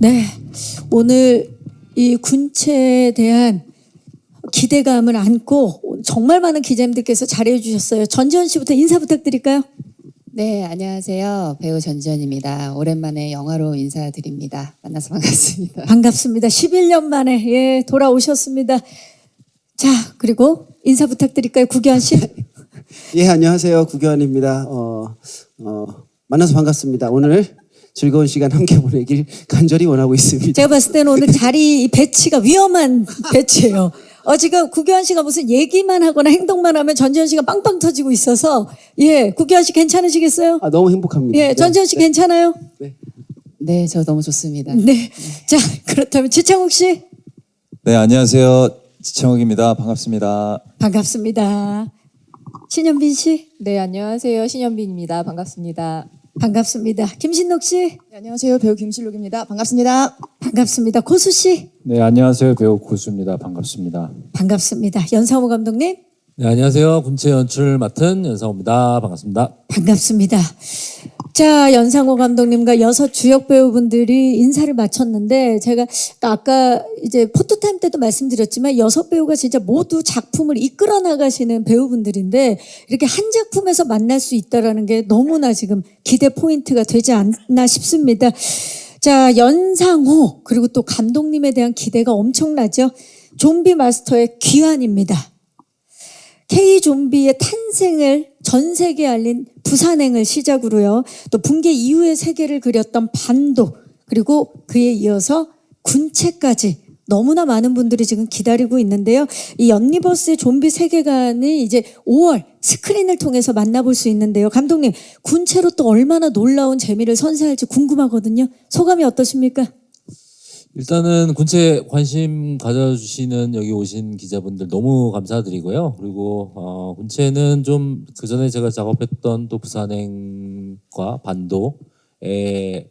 네, 오늘 이 군체에 대한 기대감을 안고 정말 많은 기자님들께서 잘해 주셨어요. 전지현 씨부터 인사 부탁드릴까요? 네, 안녕하세요. 배우 전지현입니다. 오랜만에 영화로 인사드립니다. 만나서 반갑습니다. 반갑습니다. 11년 만에 돌아오셨습니다. 자, 그리고 인사 부탁드릴까요? 구교환 씨? 예, 안녕하세요. 구교환입니다. 만나서 반갑습니다. 오늘 즐거운 시간 함께 보내길 간절히 원하고 있습니다. 제가 봤을 때는 오늘 자리 배치가 위험한 배치예요. 지금 구교환 씨가 무슨 얘기만 하거나 행동만 하면 전지현 씨가 빵빵 터지고 있어서 구교환 씨 괜찮으시겠어요? 너무 행복합니다. 전지현 씨 괜찮아요? 네, 저 너무 좋습니다. 네. 자, 그렇다면 지창욱 씨? 네, 안녕하세요. 지창욱입니다. 반갑습니다. 반갑습니다. 신현빈 씨? 네, 안녕하세요. 신현빈입니다. 반갑습니다. 반갑습니다. 김신록 씨? 네, 안녕하세요. 배우 김실록입니다. 반갑습니다. 반갑습니다. 고수 씨? 네, 안녕하세요. 배우 고수입니다. 반갑습니다. 반갑습니다. 연상호 감독님? 네, 안녕하세요. 군체 연출 맡은 연상호입니다. 반갑습니다. 반갑습니다. 자, 연상호 감독님과 6 주역 배우분들이 인사를 마쳤는데 제가 아까 이제 포토타임 때도 말씀드렸지만 6 배우가 진짜 모두 작품을 이끌어 나가시는 배우분들인데 이렇게 한 작품에서 만날 수 있다라는 게 너무나 지금 기대 포인트가 되지 않나 싶습니다. 자, 연상호 그리고 또 감독님에 대한 기대가 엄청나죠. 좀비 마스터의 귀환입니다. K-좀비의 탄생을 전 세계에 알린 부산행을 시작으로요. 또 붕괴 이후의 세계를 그렸던 반도 그리고 그에 이어서 군체까지 너무나 많은 분들이 지금 기다리고 있는데요. 이 연니버스의 좀비 세계관이 이제 5월 스크린을 통해서 만나볼 수 있는데요. 감독님, 군체로 또 얼마나 놀라운 재미를 선사할지 궁금하거든요. 소감이 어떠십니까? 일단은 군체 관심 가져주시는 여기 오신 기자분들 너무 감사드리고요. 그리고 군체는 좀 그전에 제가 작업했던 또 부산행과 반도의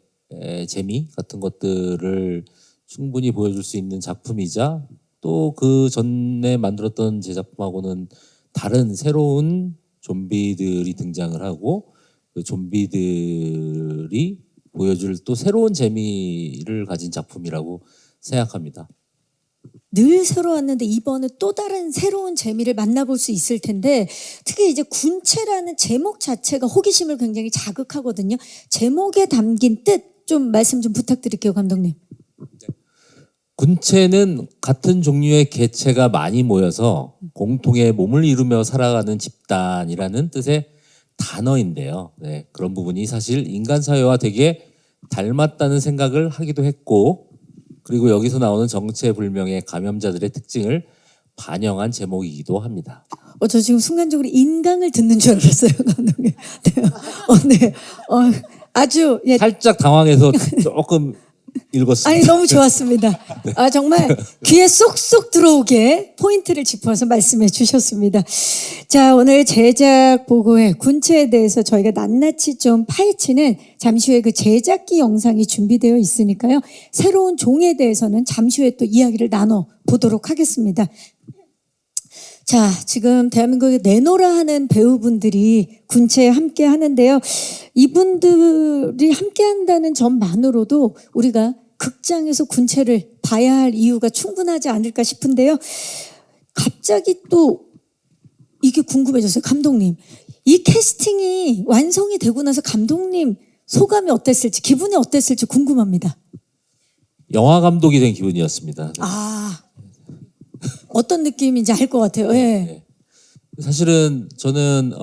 재미 같은 것들을 충분히 보여줄 수 있는 작품이자 또 그 전에 만들었던 제 작품하고는 다른 새로운 좀비들이 등장을 하고 그 좀비들이 보여줄 또 새로운 재미를 가진 작품이라고 생각합니다. 늘 새로웠는데 이번에 또 다른 새로운 재미를 만나볼 수 있을 텐데 특히 이제 군체라는 제목 자체가 호기심을 굉장히 자극하거든요. 제목에 담긴 뜻 좀 말씀 좀 부탁드릴게요, 감독님. 군체는 같은 종류의 개체가 많이 모여서 공통의 몸을 이루며 살아가는 집단이라는 뜻의 단어인데요. 네, 그런 부분이 사실 인간 사회와 되게 닮았다는 생각을 하기도 했고 그리고 여기서 나오는 정체불명의 감염자들의 특징을 반영한 제목이기도 합니다. 저 지금 순간적으로 인강을 듣는 줄 알았어요, 감독님. 네. 아주 살짝 당황해서 조금 읽었습니다. 아니 너무 좋았습니다. 정말 귀에 쏙쏙 들어오게 포인트를 짚어서 말씀해 주셨습니다. 자, 오늘 제작 보고회 군체에 대해서 저희가 낱낱이 좀 파헤치는 잠시 후에 그 제작기 영상이 준비되어 있으니까요. 새로운 종에 대해서는 잠시 후에 또 이야기를 나눠 보도록 하겠습니다. 자, 지금 대한민국에 내노라 하는 배우분들이 군체에 함께 하는데요. 이분들이 함께 한다는 점만으로도 우리가 극장에서 군체를 봐야 할 이유가 충분하지 않을까 싶은데요. 갑자기 또 이게 궁금해졌어요. 감독님. 이 캐스팅이 완성이 되고 나서 감독님 소감이 어땠을지, 기분이 어땠을지 궁금합니다. 영화 감독이 된 기분이었습니다. 어떤 느낌인지 알 것 같아요. 네. 사실은 저는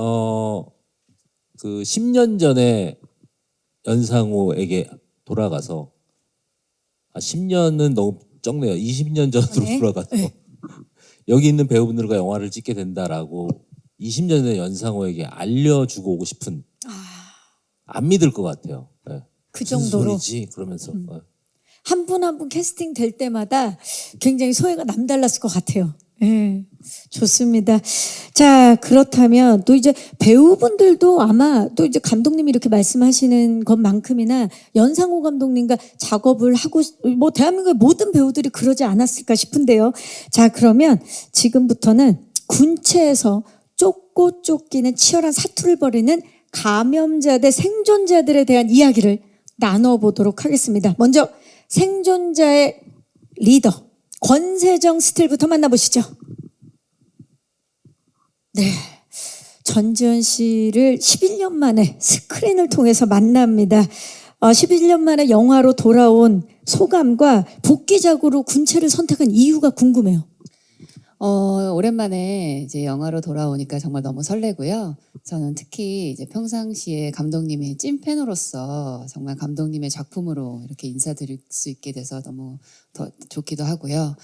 그 10년 전에 연상호에게 돌아가서 10년은 너무 적네요. 20년 전으로 돌아가서 여기 있는 배우분들과 영화를 찍게 된다라고 20년 전에 연상호에게 알려주고 오고 싶은 안 믿을 것 같아요. 네. 그 정도로. 무슨 소리지? 그러면서 한 분 한 분 캐스팅 될 때마다 굉장히 소회가 남달랐을 것 같아요. 네, 좋습니다. 자, 그렇다면 또 이제 배우분들도 아마 또 이제 감독님이 이렇게 말씀하시는 것만큼이나 연상호 감독님과 작업을 하고 뭐 대한민국의 모든 배우들이 그러지 않았을까 싶은데요. 자, 그러면 지금부터는 군체에서 쫓고 쫓기는 치열한 사투를 벌이는 감염자 대 생존자들에 대한 이야기를 나눠보도록 하겠습니다. 먼저 생존자의 리더 권세정 스틸부터 만나보시죠. 네, 전지현 씨를 11년 만에 스크린을 통해서 만납니다. 11년 만에 영화로 돌아온 소감과 복귀작으로 군체를 선택한 이유가 궁금해요. 오랜만에 이제 영화로 돌아오니까 정말 너무 설레고요. 저는 특히 이제 평상시에 감독님의 찐팬으로서 정말 감독님의 작품으로 이렇게 인사드릴 수 있게 돼서 너무 더 좋기도 하고요.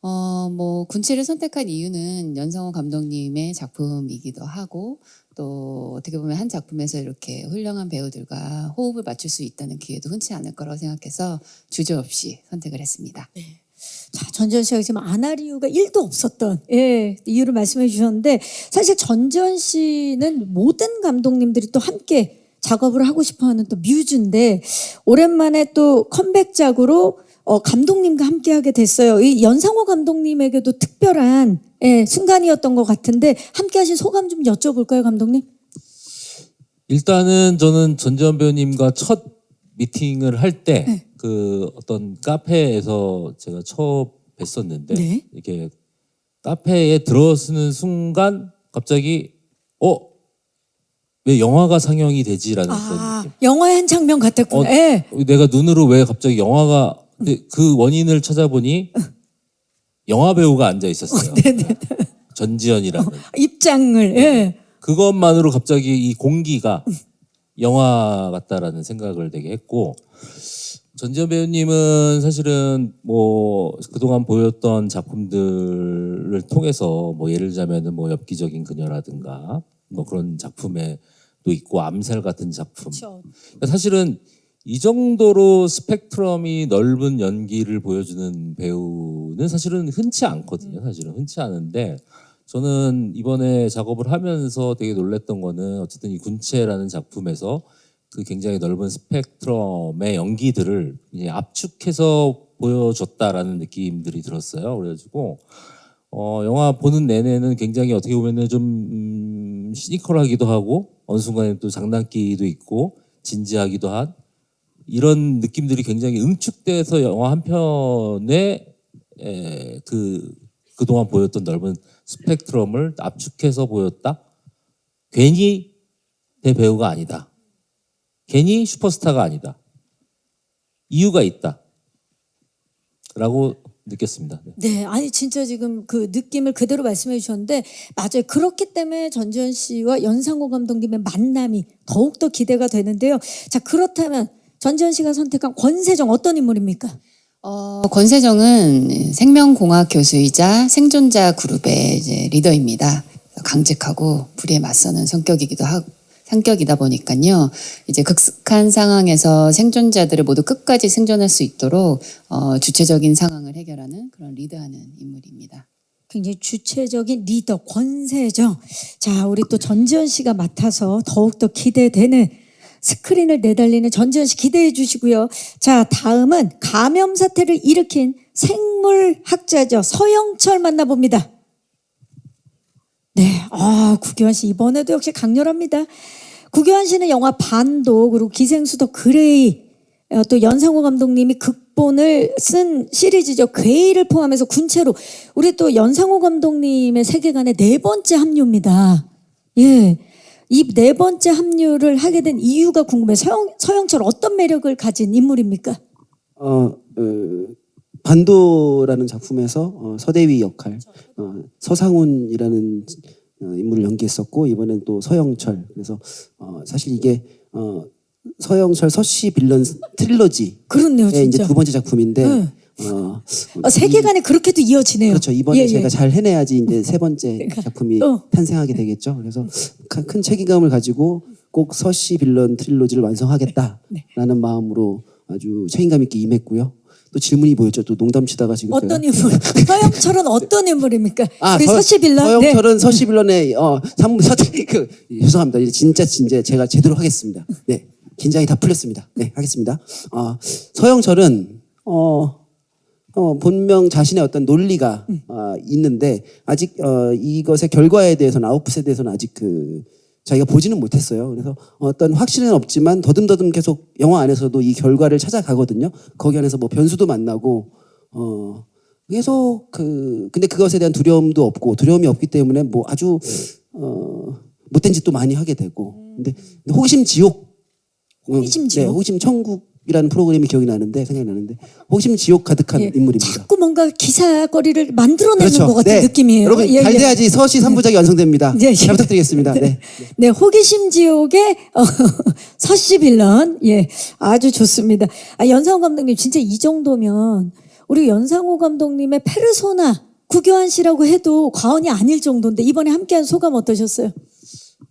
뭐 군치를 선택한 이유는 연상호 감독님의 작품이기도 하고 또 어떻게 보면 한 작품에서 이렇게 훌륭한 배우들과 호흡을 맞출 수 있다는 기회도 흔치 않을 거라고 생각해서 주저없이 선택을 했습니다. 자, 전지현 씨가 지금 안 할 이유가 1도 없었던 이유를 말씀해 주셨는데 사실 전지현 씨는 모든 감독님들이 또 함께 작업을 하고 싶어하는 또 뮤즈인데 오랜만에 또 컴백작으로 감독님과 함께 하게 됐어요. 이 연상호 감독님에게도 특별한 순간이었던 것 같은데 함께 하신 소감 좀 여쭤볼까요, 감독님? 일단은 저는 전지현 배우님과 첫 미팅을 할 때 그 어떤 카페에서 제가 처음 뵀었는데 네. 이렇게 카페에 들어서는 순간 갑자기 왜 영화가 상영이 되지라는 그런 느낌. 영화의 한 장면 같았구나. 예. 내가 눈으로 왜 갑자기 영화가 근데 그 원인을 찾아보니 영화 배우가 앉아 있었어요. 전지현이라는. 입장을. 예. 그것만으로 갑자기 이 공기가 영화 같다라는 생각을 되게 했고 전지현 배우님은 사실은 뭐 그동안 보였던 작품들을 통해서 뭐 예를 들자면은 뭐 엽기적인 그녀라든가 뭐 그런 작품에도 있고 암살 같은 작품. 그렇죠. 그러니까 사실은 이 정도로 스펙트럼이 넓은 연기를 보여주는 배우는 사실은 흔치 않거든요. 사실은 흔치 않은데 저는 이번에 작업을 하면서 되게 놀랬던 거는 어쨌든 이 군체라는 작품에서 그 굉장히 넓은 스펙트럼의 연기들을 이제 압축해서 보여줬다라는 느낌들이 들었어요. 그래가지고 영화 보는 내내는 굉장히 어떻게 보면은 좀 시니컬하기도 하고 어느 순간에 또 장난기도 있고 진지하기도 한 이런 느낌들이 굉장히 응축돼서 영화 한 편에 그동안 보였던 넓은 스펙트럼을 압축해서 보였다. 괜히 대배우가 아니다. 괜히 슈퍼스타가 아니다. 이유가 있다. 라고 느꼈습니다. 네, 아니 진짜 지금 그 느낌을 그대로 말씀해 주셨는데 맞아요. 그렇기 때문에 전지현 씨와 연상호 감독님의 만남이 더욱더 기대가 되는데요. 자, 그렇다면 전지현 씨가 선택한 권세정 어떤 인물입니까? 권세정은 생명공학 교수이자 생존자 그룹의 이제 리더입니다. 강직하고 불의에 맞서는 성격이다 보니까요. 이제 극한 상황에서 생존자들을 모두 끝까지 생존할 수 있도록 주체적인 상황을 해결하는 그런 리드하는 인물입니다. 굉장히 주체적인 리더 권세정. 자, 우리 또 전지현 씨가 맡아서 더욱더 기대되는 스크린을 내달리는 전지현 씨 기대해 주시고요. 자, 다음은 감염 사태를 일으킨 생물학자죠. 서영철 만나봅니다. 네, 구교환 씨 이번에도 역시 강렬합니다. 구교환 씨는 영화 반도 그리고 기생수더 그레이 또 연상호 감독님이 극본을 쓴 시리즈죠. 괴이를 포함해서 군체로 우리 또 연상호 감독님의 세계관의 네 번째 합류입니다. 예, 이 네 번째 합류를 하게 된 이유가 궁금해요. 서영철 어떤 매력을 가진 인물입니까? 반도라는 작품에서 서대위 역할, 서상훈이라는 인물을 연기했었고 이번엔 또 서영철. 그래서 사실 이게 서영철 서씨 빌런 트릴러지. 그렇네요, 이제 진짜. 두 번째 작품인데. 네. 세계관이 그렇게도 이어지네요. 그렇죠. 이번에 예, 예. 제가 잘 해내야지 이제 세 번째 작품이 탄생하게 되겠죠. 그래서 큰 책임감을 가지고 꼭 서씨 빌런 트릴로지를 완성하겠다라는 마음으로 아주 책임감 있게 임했고요. 또 질문이 뭐였죠? 또 농담치다가 지금 어떤 제가. 인물? 서영철은 어떤 인물입니까? 우리 서씨 빌런. 서영철은 서씨 빌런의 죄송합니다. 이제 진짜 제가 제대로 하겠습니다. 네, 긴장이 다 풀렸습니다. 네, 하겠습니다. 서영철은 본명 자신의 어떤 논리가 있는데 아직 이것의 결과에 대해서는 아웃풋에 대해서는 아직 자기가 보지는 못했어요. 그래서 어떤 확신은 없지만 더듬더듬 계속 영화 안에서도 이 결과를 찾아가거든요. 거기 안에서 뭐 변수도 만나고 계속 근데 그것에 대한 두려움도 없고 두려움이 없기 때문에 뭐 아주 못된 짓도 많이 하게 되고 근데 호기심 지옥 호기심 지옥? 네, 호기심 천국이라는 프로그램이 기억이 나는데 생각이 나는데 호기심 지옥 가득한 예. 인물입니다. 자꾸 뭔가 기사거리를 만들어내는 것 같은 네. 느낌이에요. 여러분 예, 잘 예. 돼야지 서시 3부작이 완성됩니다. 예, 예. 잘 부탁드리겠습니다. 네. 네, 호기심 지옥의 서씨 빌런. 예, 아주 좋습니다. 연상호 감독님 진짜 이 정도면 우리 연상호 감독님의 페르소나 구교환 씨라고 해도 과언이 아닐 정도인데 이번에 함께한 소감 어떠셨어요?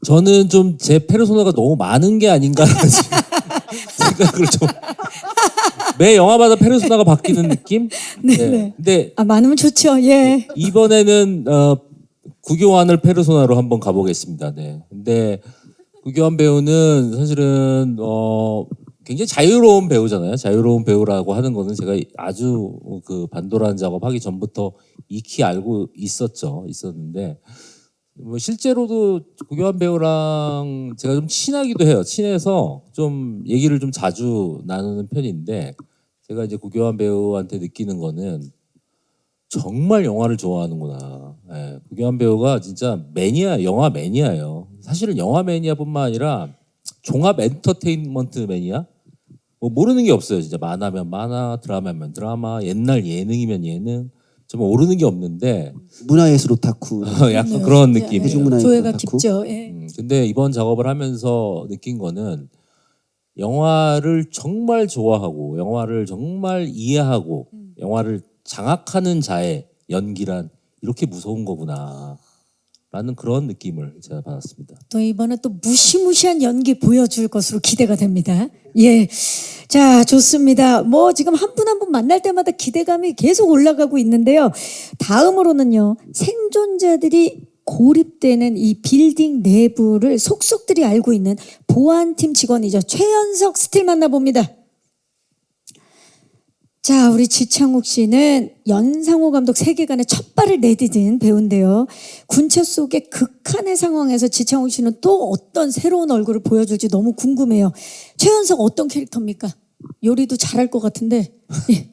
저는 좀 제 페르소나가 너무 많은 게 아닌가라는 생각을 좀 매 영화마다 페르소나가 바뀌는 느낌? 네. 근데 많으면 좋죠. 예. 이번에는 구교환을 페르소나로 한번 가보겠습니다. 네. 근데 구교환 배우는 사실은 굉장히 자유로운 배우잖아요. 자유로운 배우라고 하는 거는 제가 아주 그 반도란 작업하기 전부터 익히 알고 있었는데 뭐 실제로도 구교환 배우랑 제가 좀 친하기도 해요. 친해서 좀 얘기를 좀 자주 나누는 편인데 제가 이제 구교환 배우한테 느끼는 거는 정말 영화를 좋아하는구나. 예, 구교환 배우가 진짜 영화 매니아예요. 사실은 영화 매니아뿐만 아니라 종합 엔터테인먼트 매니아? 뭐 모르는 게 없어요. 진짜 만화면 만화, 드라마면 드라마, 옛날 예능이면 예능. 정말 모르는 게 없는데 문화예술 오타쿠. 약간 그런 느낌. 대중문화예술 조예가 오타쿠. 깊죠. 예. 근데 이번 작업을 하면서 느낀 거는 영화를 정말 좋아하고 영화를 정말 이해하고 영화를 장악하는 자의 연기란 이렇게 무서운 거구나 라는 그런 느낌을 제가 받았습니다. 또 이번에 또 무시무시한 연기 보여줄 것으로 기대가 됩니다. 예. 자, 좋습니다. 뭐 지금 한 분 한 분 만날 때마다 기대감이 계속 올라가고 있는데요. 다음으로는요. 생존자들이 고립되는 이 빌딩 내부를 속속들이 알고 있는 보안팀 직원이죠. 최연석 스틸 만나봅니다. 자, 우리 지창욱 씨는 연상호 감독 세계관에 첫 발을 내디딘 배우인데요. 군체 속의 극한의 상황에서 지창욱 씨는 또 어떤 새로운 얼굴을 보여줄지 너무 궁금해요. 최연석 어떤 캐릭터입니까? 요리도 잘할 것 같은데. 예.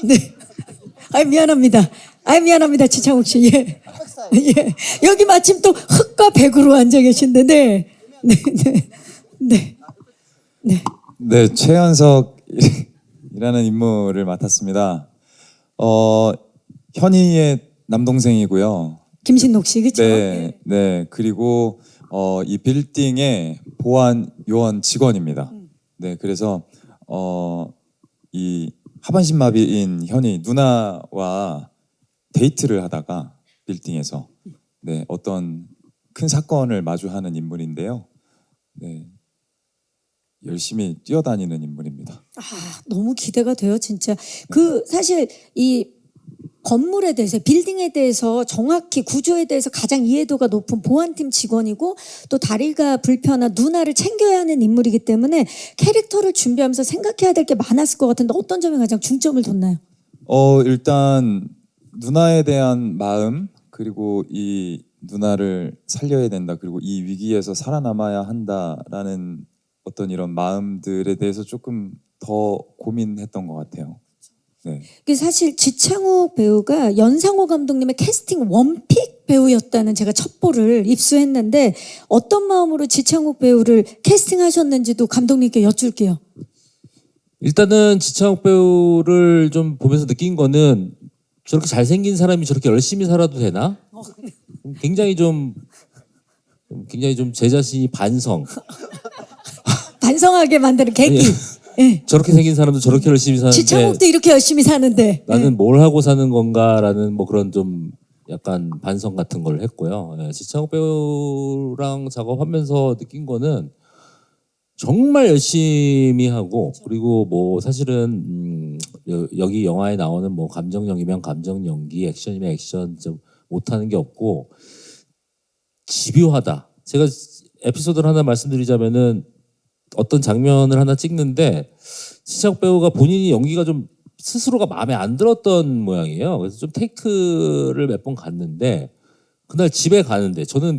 네. 미안합니다. 지창욱 씨. 예. 예. 여기 마침 또 흑과 백으로 앉아 계신데, 네. 네, 최연석이라는 인물을 맡았습니다. 현희의 남동생이고요. 김신록 씨, 그렇죠? 네, 네. 그리고 이 빌딩의 보안 요원 직원입니다. 네, 그래서 이 하반신 마비인 현희 누나와 데이트를 하다가 빌딩에서 네, 어떤 큰 사건을 마주하는 인물인데요. 네. 열심히 뛰어다니는 인물입니다. 너무 기대가 돼요, 진짜. 사실 이 건물에 대해서, 빌딩에 대해서 정확히 구조에 대해서 가장 이해도가 높은 보안팀 직원이고 또 다리가 불편한 누나를 챙겨야 하는 인물이기 때문에 캐릭터를 준비하면서 생각해야 될 게 많았을 것 같은데 어떤 점에 가장 중점을 뒀나요? 일단 누나에 대한 마음 그리고 이 누나를 살려야 된다 그리고 이 위기에서 살아남아야 한다라는 어떤 이런 마음들에 대해서 조금 더 고민했던 것 같아요. 네. 사실 지창욱 배우가 연상호 감독님의 캐스팅 원픽 배우였다는 제가 첩보를 입수했는데 어떤 마음으로 지창욱 배우를 캐스팅하셨는지도 감독님께 여쭐게요. 일단은 지창욱 배우를 좀 보면서 느낀 거는 저렇게 잘생긴 사람이 저렇게 열심히 살아도 되나? 굉장히 좀 제 자신이 반성하게 만드는 계기. 예. 저렇게 생긴 사람도 저렇게 열심히 사는데 지창욱도 이렇게 열심히 사는데. 나는 뭘 하고 사는 건가라는 뭐 그런 좀 약간 반성 같은 걸 했고요. 예, 지창욱 배우랑 작업하면서 느낀 거는 정말 열심히 하고 그리고 뭐 사실은 여기 영화에 나오는 뭐 감정 연기면 감정 연기, 액션이면 액션 좀 못하는 게 없고 집요하다. 제가 에피소드를 하나 말씀드리자면은 어떤 장면을 하나 찍는데 지창욱 배우가 본인이 연기가 좀 스스로가 마음에 안 들었던 모양이에요. 그래서 좀 테이크를 몇 번 갔는데 그날 집에 가는데 저는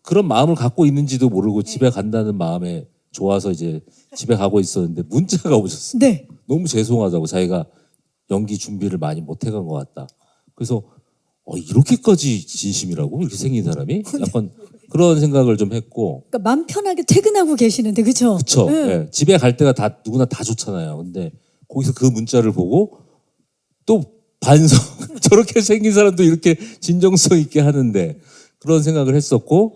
그런 마음을 갖고 있는지도 모르고 집에 간다는 마음에 좋아서 이제 집에 가고 있었는데 문자가 오셨어요. 네. 너무 죄송하다고 자기가 연기 준비를 많이 못 해간 것 같다. 그래서 이렇게까지 진심이라고 이렇게 생긴 사람이 약간 그런 생각을 좀 했고. 그러니까 마음 편하게 퇴근하고 계시는데 그렇죠? 그쵸. 예. 집에 갈 때가 다 누구나 다 좋잖아요. 근데 거기서 그 문자를 보고 또 반성 저렇게 생긴 사람도 이렇게 진정성 있게 하는데 그런 생각을 했었고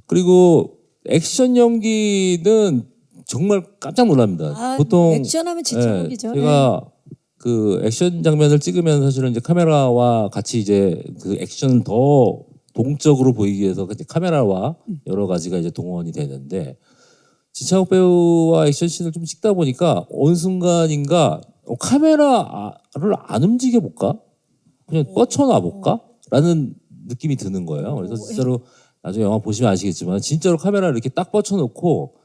그리고 액션 연기는 정말 깜짝 놀랍니다. 아, 보통 액션하면 지쳐보기죠. 제가 그 액션 장면을 찍으면 사실은 이제 카메라와 같이 이제 그 액션을 더 동적으로 보이기 위해서 이제 카메라와 여러 가지가 이제 동원이 되는데 지창욱 배우와 액션씬을 좀 찍다 보니까 어느 순간인가 카메라를 안 움직여 볼까? 그냥 뻗쳐놔 볼까? 라는 느낌이 드는 거예요. 그래서 진짜로 나중에 영화 보시면 아시겠지만 진짜로 카메라를 이렇게 딱 뻗쳐놓고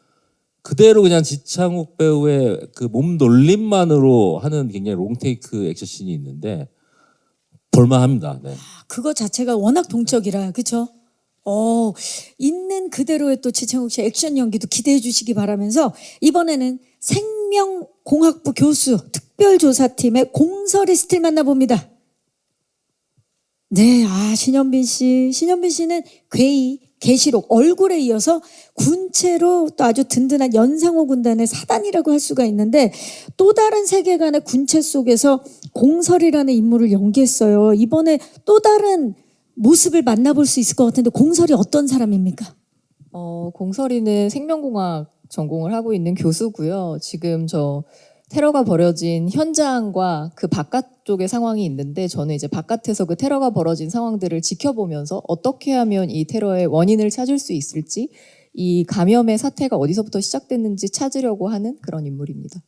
그대로 그냥 지창욱 배우의 그 몸 놀림만으로 하는 굉장히 롱테이크 액션씬이 있는데 볼만합니다. 네. 그거 자체가 워낙 동적이라 그렇죠? 있는 그대로의 또 지창욱 씨 액션 연기도 기대해 주시기 바라면서 이번에는 생명공학부 교수 특별조사팀의 공설이 스틸 만나봅니다. 네, 신현빈 씨는 괴이, 계시록, 얼굴에 이어서 군체로 또 아주 든든한 연상호 군단의 사단이라고 할 수가 있는데 또 다른 세계관의 군체 속에서 공설이라는 인물을 연기했어요. 이번에 또 다른 모습을 만나볼 수 있을 것 같은데 공설이 어떤 사람입니까? 공설이는 생명공학 전공을 하고 있는 교수고요. 지금 저 테러가 벌어진 현장과 그 바깥쪽의 상황이 있는데 저는 이제 바깥에서 그 테러가 벌어진 상황들을 지켜보면서 어떻게 하면 이 테러의 원인을 찾을 수 있을지 이 감염의 사태가 어디서부터 시작됐는지 찾으려고 하는 그런 인물입니다.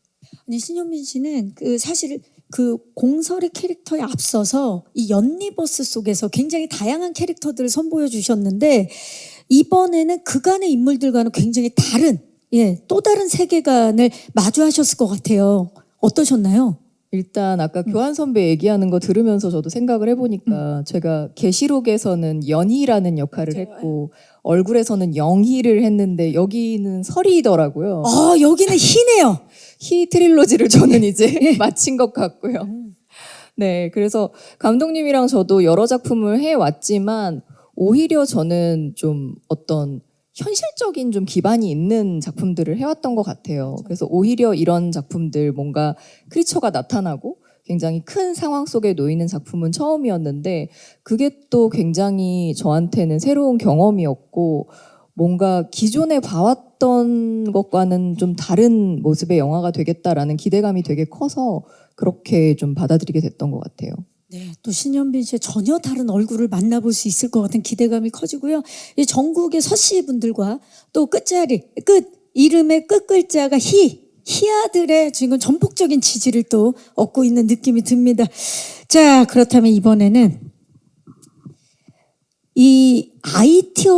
아니 신현민 씨는 사실 그 공설의 캐릭터에 앞서서 이 연니버스 속에서 굉장히 다양한 캐릭터들을 선보여 주셨는데 이번에는 그간의 인물들과는 굉장히 다른 또 다른 세계관을 마주하셨을 것 같아요. 어떠셨나요? 일단 아까 교환 선배 얘기하는 거 들으면서 저도 생각을 해보니까 제가 계시록에서는 연희라는 역할을 했고 얼굴에서는 영희를 했는데 여기는 설이더라고요. 여기는 희네요. 희 트릴로지를 저는 이제 마친 것 같고요. 네, 그래서 감독님이랑 저도 여러 작품을 해왔지만 오히려 저는 좀 어떤 현실적인 좀 기반이 있는 작품들을 해왔던 것 같아요. 그래서 오히려 이런 작품들 뭔가 크리처가 나타나고 굉장히 큰 상황 속에 놓이는 작품은 처음이었는데 그게 또 굉장히 저한테는 새로운 경험이었고 뭔가 기존에 봐왔던 것과는 좀 다른 모습의 영화가 되겠다라는 기대감이 되게 커서 그렇게 좀 받아들이게 됐던 것 같아요. 네, 또 신현빈 씨의 전혀 다른 얼굴을 만나볼 수 있을 것 같은 기대감이 커지고요. 이 전국의 서씨 분들과 또 이름의 끝 글자가 희아들의 지금 전폭적인 지지를 또 얻고 있는 느낌이 듭니다. 자, 그렇다면 이번에는 이 IT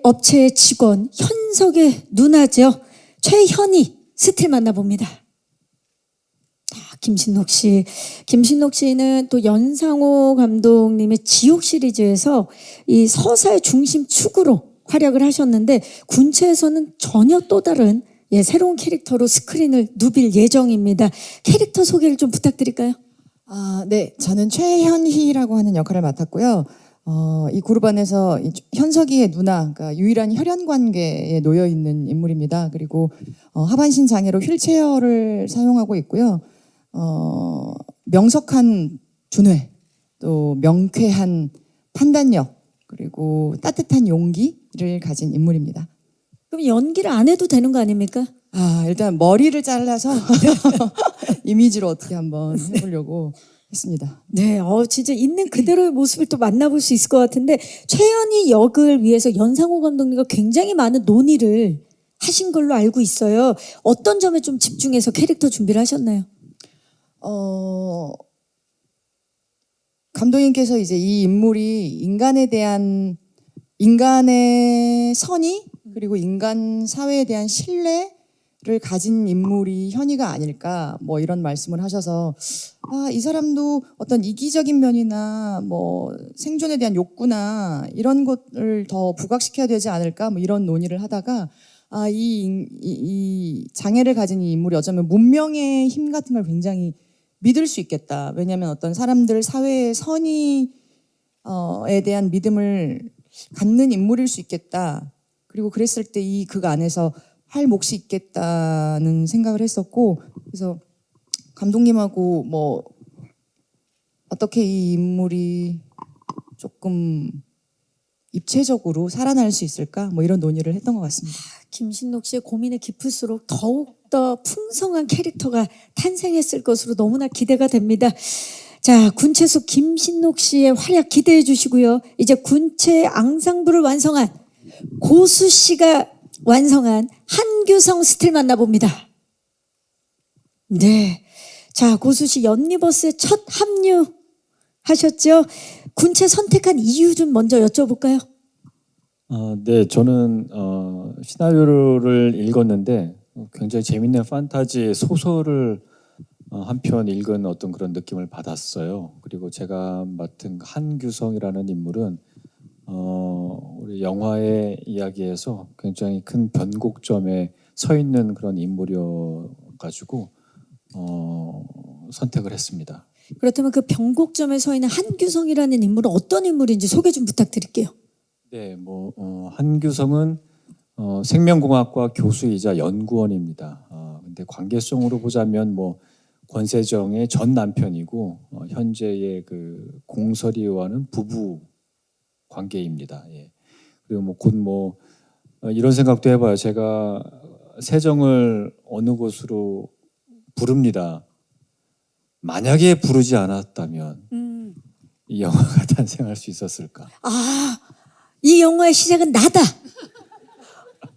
업체의 직원 현석의 누나죠. 최현희 스틸 만나봅니다. 김신록 씨는 또 연상호 감독님의 지옥 시리즈에서 이 서사의 중심 축으로 활약을 하셨는데 군체에서는 전혀 또 다른 새로운 캐릭터로 스크린을 누빌 예정입니다. 캐릭터 소개를 좀 부탁드릴까요? 네. 저는 최현희라고 하는 역할을 맡았고요. 이 그룹 안에서 현석이의 누나, 그러니까 유일한 혈연 관계에 놓여 있는 인물입니다. 그리고 하반신 장애로 휠체어를 사용하고 있고요. 명석한 두뇌, 또 명쾌한 판단력, 그리고 따뜻한 용기를 가진 인물입니다. 그럼 연기를 안 해도 되는 거 아닙니까? 일단 머리를 잘라서 이미지로 어떻게 한번 해보려고 했습니다. 네, 진짜 있는 그대로의 모습을 또 만나볼 수 있을 것 같은데 최연희 역을 위해서 연상호 감독님과 굉장히 많은 논의를 하신 걸로 알고 있어요. 어떤 점에 좀 집중해서 캐릭터 준비를 하셨나요? 감독님께서 이제 이 인물이 인간에 대한 인간의 선의 그리고 인간 사회에 대한 신뢰 가진 인물이 현희가 아닐까 뭐 이런 말씀을 하셔서 이 사람도 어떤 이기적인 면이나 뭐 생존에 대한 욕구나 이런 것을 더 부각시켜야 되지 않을까 뭐 이런 논의를 하다가 이 장애를 가진 이 인물이 어쩌면 문명의 힘 같은 걸 굉장히 믿을 수 있겠다. 왜냐하면 어떤 사람들 사회의 선의에 대한 믿음을 갖는 인물일 수 있겠다. 그리고 그랬을 때 이 극 안에서 할 몫이 있겠다는 생각을 했었고, 그래서 감독님하고 뭐 어떻게 이 인물이 조금 입체적으로 살아날 수 있을까 뭐 이런 논의를 했던 것 같습니다. 김신록 씨의 고민이 깊을수록 더욱더 풍성한 캐릭터가 탄생했을 것으로 너무나 기대가 됩니다. 자, 군체속 김신록 씨의 활약 기대해 주시고요. 이제 군체 앙상블을 완성한 고수 씨가 완성한 한규성 스틸 만나봅니다. 네. 자, 고수 씨 연리버스에 첫 합류하셨죠? 군체 선택한 이유 좀 먼저 여쭤볼까요? 네, 저는 시나리오를 읽었는데 굉장히 재밌는 판타지 소설을 한 편 읽은 어떤 그런 느낌을 받았어요. 그리고 제가 맡은 한규성이라는 인물은 우리 영화의 이야기에서 굉장히 큰 변곡점에 서 있는 그런 인물이어 가지고 선택을 했습니다. 그렇다면 그 변곡점에 서 있는 한규성이라는 인물은 어떤 인물인지 소개 좀 부탁드릴게요. 네, 한규성은 생명공학과 교수이자 연구원입니다. 근데 관계성으로 보자면 권세정의 전 남편이고 현재의 그 공설이 의원은 부부 관계입니다. 예. 그리고 곧 이런 생각도 해봐요. 제가 세정을 어느 곳으로 부릅니다. 만약에 부르지 않았다면 이 영화가 탄생할 수 있었을까? 이 영화의 시작은 나다.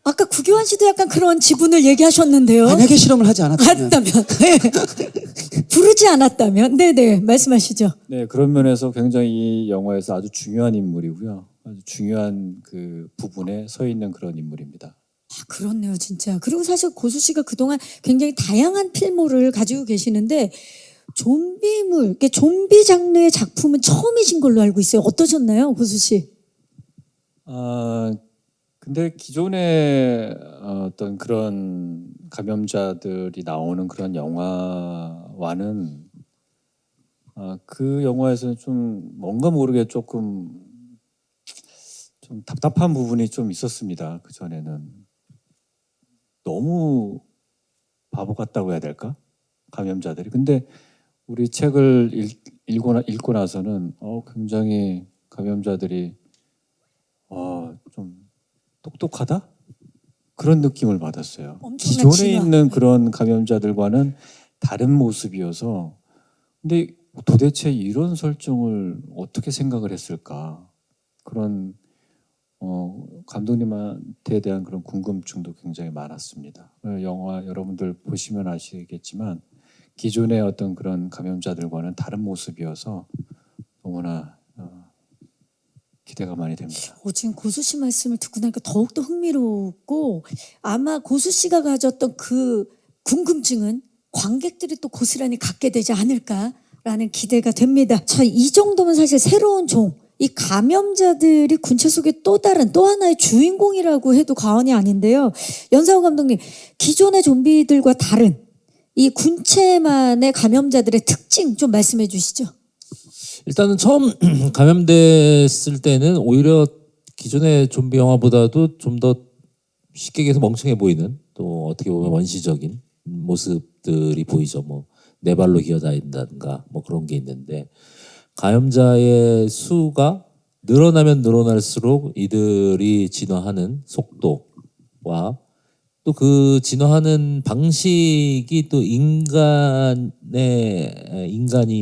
아까 구교환 씨도 약간 그런 지분을 얘기하셨는데요. 만약에 실험을 하지 않았다면 네. 부르지 않았다면. 네네, 말씀하시죠. 네, 그런 면에서 굉장히 이 영화에서 아주 중요한 인물이고요. 아주 중요한 그 부분에 서 있는 그런 인물입니다. 그렇네요, 진짜. 그리고 사실 고수 씨가 그동안 굉장히 다양한 필모를 가지고 계시는데 좀비물, 좀비 장르의 작품은 처음이신 걸로 알고 있어요. 어떠셨나요, 고수 씨? 근데 기존에 어떤 그런 감염자들이 나오는 그런 영화와는 그 영화에서는 좀 뭔가 모르게 조금 좀 답답한 부분이 좀 있었습니다. 그 전에는 너무 바보 같다고 해야 될까? 감염자들이. 근데 우리 책을 읽고 나서는 굉장히 감염자들이 좀 똑똑하다? 그런 느낌을 받았어요. 엄청난 기존에 진화. 있는 그런 감염자들과는 다른 모습이어서 근데 도대체 이런 설정을 어떻게 생각을 했을까? 그런 감독님한테 대한 그런 궁금증도 굉장히 많았습니다. 영화 여러분들 보시면 아시겠지만 기존의 어떤 그런 감염자들과는 다른 모습이어서 너무나 기대가 많이 됩니다. 지금 고수 씨 말씀을 듣고 나니까 더욱더 흥미롭고 아마 고수 씨가 가졌던 그 궁금증은 관객들이 또 고스란히 갖게 되지 않을까라는 기대가 됩니다. 자, 이 정도면 사실 새로운 이 감염자들이 군체 속의 또 하나의 주인공이라고 해도 과언이 아닌데요. 연상호 감독님, 기존의 좀비들과 다른 이 군체만의 감염자들의 특징 좀 말씀해 주시죠. 일단은 처음 감염됐을 때는 오히려 기존의 좀비 영화보다도 좀 더 쉽게 얘기해서 멍청해 보이는 또 어떻게 보면 원시적인 모습들이 보이죠. 네 발로 기어다닌다든가 그런 게 있는데 감염자의 수가 늘어나면 늘어날수록 이들이 진화하는 속도와 또 그 진화하는 방식이 또 인간이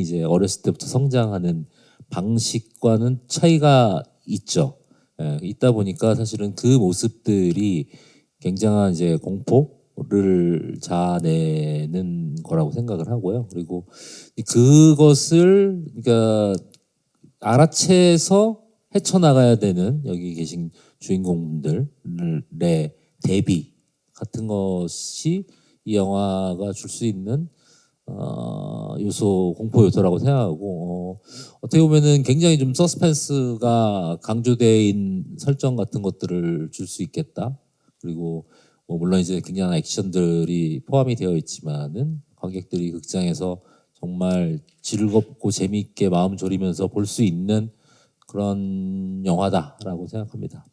이제 어렸을 때부터 성장하는 방식과는 차이가 있죠. 있다 보니까 사실은 그 모습들이 굉장한 이제 공포를 자아내는 거라고 생각을 하고요. 그리고 그것을 그러니까 알아채서 헤쳐나가야 되는 여기 계신 주인공들의 대비 같은 것이 이 영화가 줄 수 있는 요소, 공포 요소라고 생각하고 어떻게 보면은 굉장히 좀 서스펜스가 강조된 설정 같은 것들을 줄 수 있겠다. 그리고 뭐 물론 이제 굉장한 액션들이 포함이 되어 있지만은 관객들이 극장에서 정말 즐겁고 재미있게 마음 졸이면서 볼 수 있는 그런 영화다라고 생각합니다.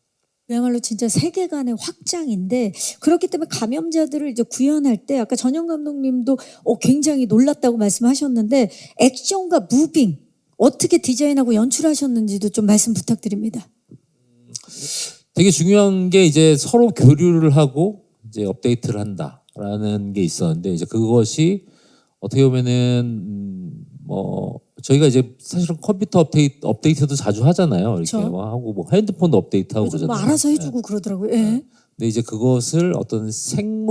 그야말로 진짜 세계관의 확장인데 그렇기 때문에 감염자들을 이제 구현할 때 아까 전현 감독님도 굉장히 놀랐다고 말씀하셨는데 액션과 무빙 어떻게 디자인하고 연출하셨는지도 좀 말씀 부탁드립니다. 되게 중요한 게 이제 서로 교류를 하고 이제 업데이트를 한다라는 게 있었는데 이제 그것이 어떻게 보면은 뭐 저희가 이제 사실은 컴퓨터 업데이트도 자주 하잖아요. 이렇게 그렇죠. 뭐 하고 뭐 핸드폰도 업데이트하고 뭐 그러잖아요. 알아서 해주고 그러더라고요. 예. 근데 이제 그것을 어떤 생물에게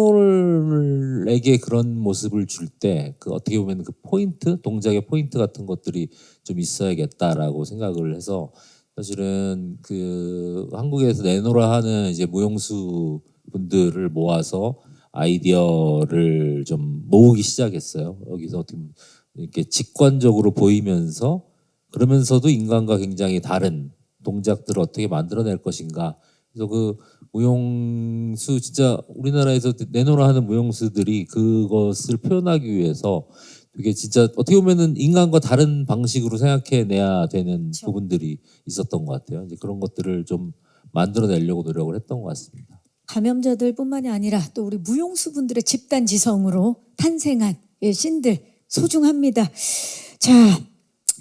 그런 모습을 줄 때 그 어떻게 보면 그 포인트, 동작의 포인트 같은 것들이 좀 있어야겠다라고 생각을 해서 사실은 그 한국에서 내노라 하는 이제 무용수 분들을 모아서 아이디어를 좀 모으기 시작했어요. 여기서 어떻게 보면 이렇게 직관적으로 보이면서 그러면서도 인간과 굉장히 다른 동작들을 어떻게 만들어낼 것인가. 그래서 그 무용수 진짜 우리나라에서 내노라 하는 무용수들이 그것을 표현하기 위해서 되게 진짜 어떻게 보면은 인간과 다른 방식으로 생각해내야 되는 부분들이 있었던 것 같아요. 이제 그런 것들을 좀 만들어내려고 노력을 했던 것 같습니다. 감염자들뿐만이 아니라 또 우리 무용수분들의 집단 지성으로 탄생한 신들 소중합니다. 자,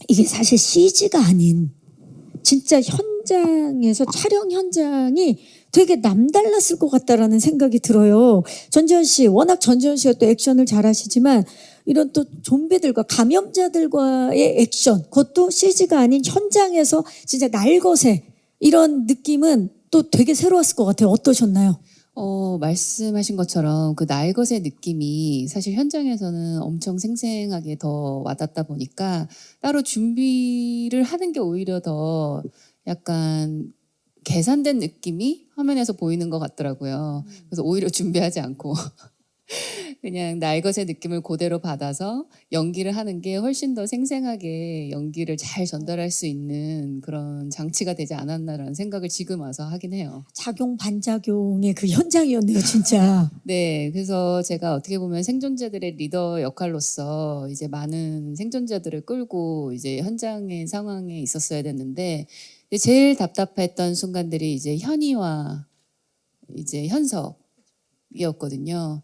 이게 사실 CG가 아닌 진짜 현장에서 촬영 현장이 되게 남달랐을 것 같다라는 생각이 들어요. 전지현 씨, 워낙 전지현 씨가 또 액션을 잘하시지만 이런 또 좀비들과 감염자들과의 액션, 그것도 CG가 아닌 현장에서 진짜 날것의 이런 느낌은 또 되게 새로웠을 것 같아요. 어떠셨나요? 말씀하신 것처럼 그 날것의 느낌이 사실 현장에서는 엄청 생생하게 더 와닿다 보니까 따로 준비를 하는 게 오히려 더 약간 계산된 느낌이 화면에서 보이는 것 같더라고요. 그래서 오히려 준비하지 않고 그냥 날것의 느낌을 그대로 받아서 연기를 하는 게 훨씬 더 생생하게 연기를 잘 전달할 수 있는 그런 장치가 되지 않았나라는 생각을 지금 와서 하긴 해요. 작용 반작용의 그 현장이었네요, 진짜. 네, 그래서 제가 어떻게 보면 생존자들의 리더 역할로서 이제 많은 생존자들을 끌고 이제 현장의 상황에 있었어야 됐는데 제일 답답했던 순간들이 이제 현이와 이제 현석이었거든요.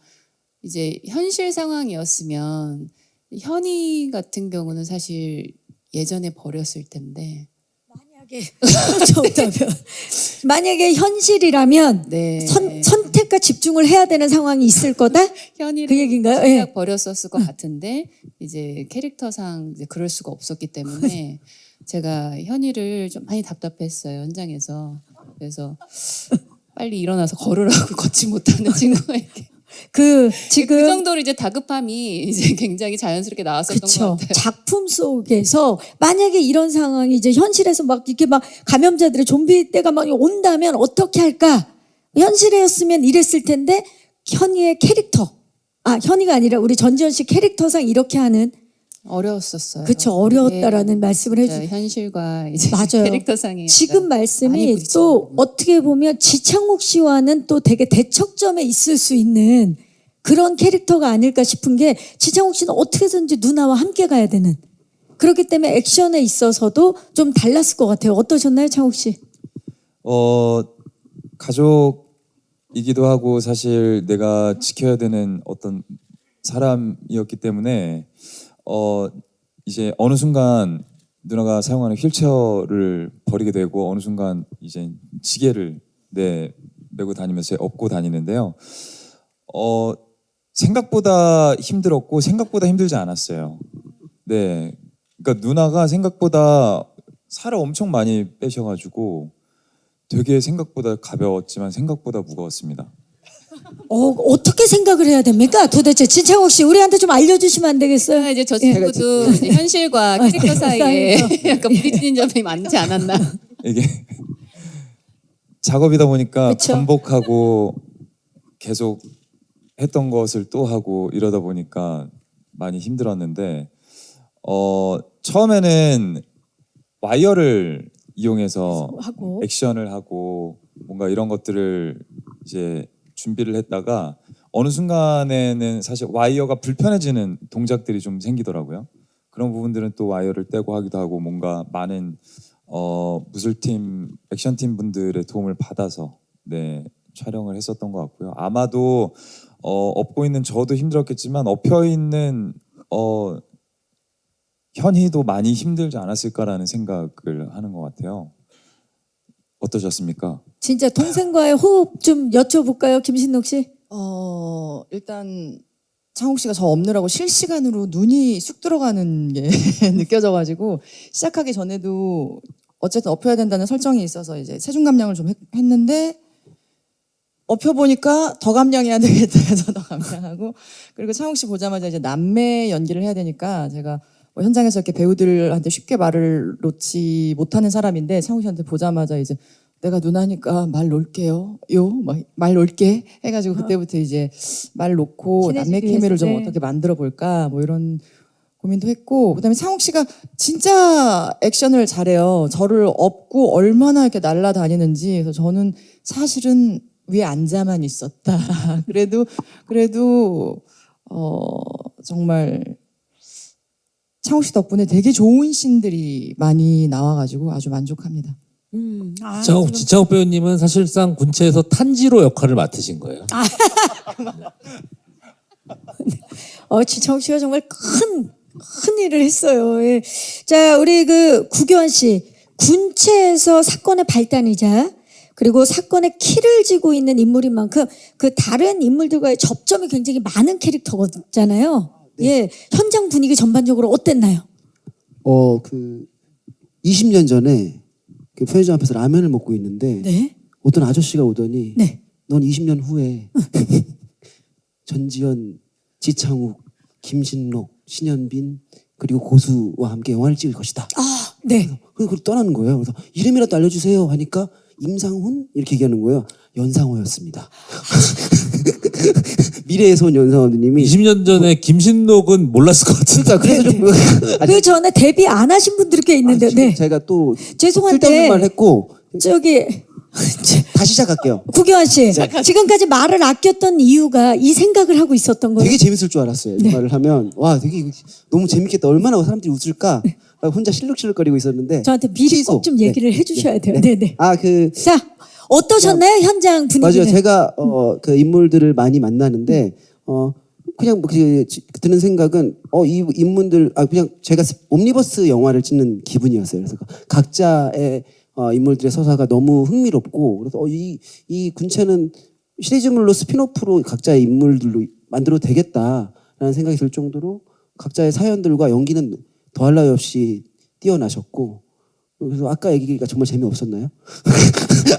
이제 현실 상황이었으면 현이 같은 경우는 사실 예전에 버렸을 텐데 만약에 현실이라면 네. 선택과 집중을 해야 되는 상황이 있을 거다? 현이를 그 얘기인가요? 살짝 예. 버렸었을 것 같은데 이제 캐릭터상 이제 그럴 수가 없었기 때문에 제가 현이를 좀 많이 답답했어요 현장에서. 그래서 빨리 일어나서 걸으라고 걷지 못하는 친구에게. 그 지금 그 정도로 이제 다급함이 이제 굉장히 자연스럽게 나왔었던 것 그쵸. 같아요. 작품 속에서 만약에 이런 상황이 이제 현실에서 막 이렇게 막 감염자들의 좀비 때가 막 온다면 어떻게 할까? 현실이었으면 이랬을 텐데 현이의 캐릭터, 현이가 아니라 우리 전지현 씨 캐릭터상 이렇게 하는 어려웠었어요. 그쵸 어려웠다라는 말씀을 진짜 해주. 현실과 이제 맞아요. 캐릭터상의 지금 많이 말씀이 부딪히는 또 어떻게 보면 지창욱 씨와는 또 되게 대척점에 있을 수 있는 그런 캐릭터가 아닐까 싶은 게 지창욱 씨는 어떻게든지 누나와 함께 가야 되는 그렇기 때문에 액션에 있어서도 좀 달랐을 것 같아요. 어떠셨나요, 창욱 씨? 가족이기도 하고 사실 내가 지켜야 되는 어떤 사람이었기 때문에 이제 어느 순간 누나가 사용하는 휠체어를 버리게 되고 어느 순간 이제 지게를 메고 다니면서 업고 다니는데요. 생각보다 힘들었고 생각보다 힘들지 않았어요. 네, 그러니까 누나가 생각보다 살을 엄청 많이 빼셔가지고 되게 생각보다 가벼웠지만 생각보다 무거웠습니다. 어떻게 생각을 해야 됩니까? 도대체 진창욱 씨 우리한테 좀 알려주시면 안 되겠어요? 이제 저 친구도 이제 현실과 캐릭터 사이에 약간 부딪히는 점이 많지 않았나. 이게 작업이다 보니까 그쵸? 반복하고 계속 했던 것을 또 하고 이러다 보니까 많이 힘들었는데 처음에는 와이어를 이용해서 하고 액션을 하고 뭔가 이런 것들을 이제 준비를 했다가 어느 순간에는 사실 와이어가 불편해지는 동작들이 좀 생기더라고요. 그런 부분들은 또 와이어를 떼고 하기도 하고 뭔가 많은 무술팀, 액션팀 분들의 도움을 받아서 네, 촬영을 했었던 것 같고요. 아마도 업고 있는 저도 힘들었겠지만 업혀 있는 현희도 많이 힘들지 않았을까라는 생각을 하는 것 같아요. 어떠셨습니까? 진짜 동생과의 호흡 좀 여쭤볼까요, 김신록 씨? 일단 창욱 씨가 저 없느라고 실시간으로 눈이 쑥 들어가는 게 느껴져가지고 시작하기 전에도 어쨌든 엎혀야 된다는 설정이 있어서 이제 체중 감량을 좀 했는데 엎혀 보니까 더 감량해야 되겠다 해서 더 감량하고 그리고 창욱 씨 보자마자 이제 남매 연기를 해야 되니까 제가 뭐 현장에서 이렇게 배우들한테 쉽게 말을 놓지 못하는 사람인데 창욱 씨한테 보자마자 이제 내가 누나니까 말 놓을게요. 말 놓을게 해가지고 그때부터 이제 말 놓고 친해지기 남매 케미를 좀 위해서, 네. 어떻게 만들어 볼까 뭐 이런 고민도 했고 그다음에 창욱 씨가 진짜 액션을 잘해요. 저를 업고 얼마나 이렇게 날아다니는지 그래서 저는 사실은 위에 앉아만 있었다. 그래도 정말 창욱 씨 덕분에 되게 좋은 씬들이 많이 나와가지고 아주 만족합니다. 지창욱 배우님은 사실상 군체에서 탄지로 역할을 맡으신 거예요. 지창욱 씨가 정말 큰 일을 했어요. 예. 자, 우리 그 구교환 씨, 군체에서 사건의 발단이자 그리고 사건의 키를 쥐고 있는 인물인 만큼 그 다른 인물들과의 접점이 굉장히 많은 캐릭터잖아요. 네. 예, 현장 분위기 전반적으로 어땠나요? 20년 전에 그 편의점 앞에서 라면을 먹고 있는데 네, 어떤 아저씨가 오더니 네. 넌 20년 후에 전지현, 지창욱, 김신록, 신현빈 그리고 고수와 함께 영화를 찍을 것이다. 아, 네. 그리고 떠나는 거예요. 그래서 이름이라도 알려주세요 하니까 임상훈 이렇게 얘기하는 거예요. 연상호였습니다. 미래에서 온 연상호님이 20년 전에 김신록은 몰랐을 것 같은데. 그래서 좀 그 전에 데뷔 안 하신 분들이 꽤 있는데, 지금 네. 제가 또 죄송한데 쓸데없는 말 했고 저기 다시 시작할게요. 구교환 씨, 지금까지 말을 아꼈던 이유가 이 생각을 하고 있었던 거예요. 되게 재밌을 줄 알았어요. 이 말을 하면 와 되게 너무 재밌겠다. 얼마나 사람들이 웃을까? 라고 혼자 실룩실룩거리고 있었는데 저한테 미리 취소. 꼭 좀 얘기를 해주셔야 돼요. 네, 네. 그 자, 어떠셨나요? 현장 분위기는? 맞아요. 제가 그 인물들을 많이 만나는데 그냥 드는 생각은 이 인물들 그냥 제가 옴니버스 영화를 찍는 기분이었어요. 그래서 각자의 인물들의 서사가 너무 흥미롭고 그래서 이 군체는 시리즈물로 스피노프로 각자의 인물들로 만들어도 되겠다라는 생각이 들 정도로 각자의 사연들과 연기는 더할 나위 없이 뛰어나셨고 그래서 아까 얘기가 정말 재미없었나요?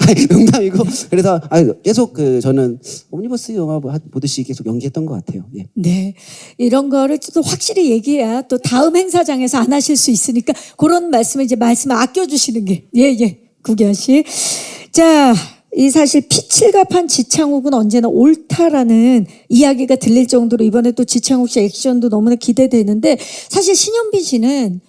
아니, 농담이고 그래서 계속 저는 옴니버스 영화 보듯이 계속 연기했던 것 같아요. 예. 네, 이런 거를 또 확실히 얘기해야 또 다음 행사장에서 안 하실 수 있으니까 그런 말씀을 아껴주시는 게 구교환 씨. 자, 이 사실 피칠갑한 지창욱은 언제나 옳다라는 이야기가 들릴 정도로 이번에 또 지창욱 씨 액션도 너무나 기대되는데 사실 신현빈 씨는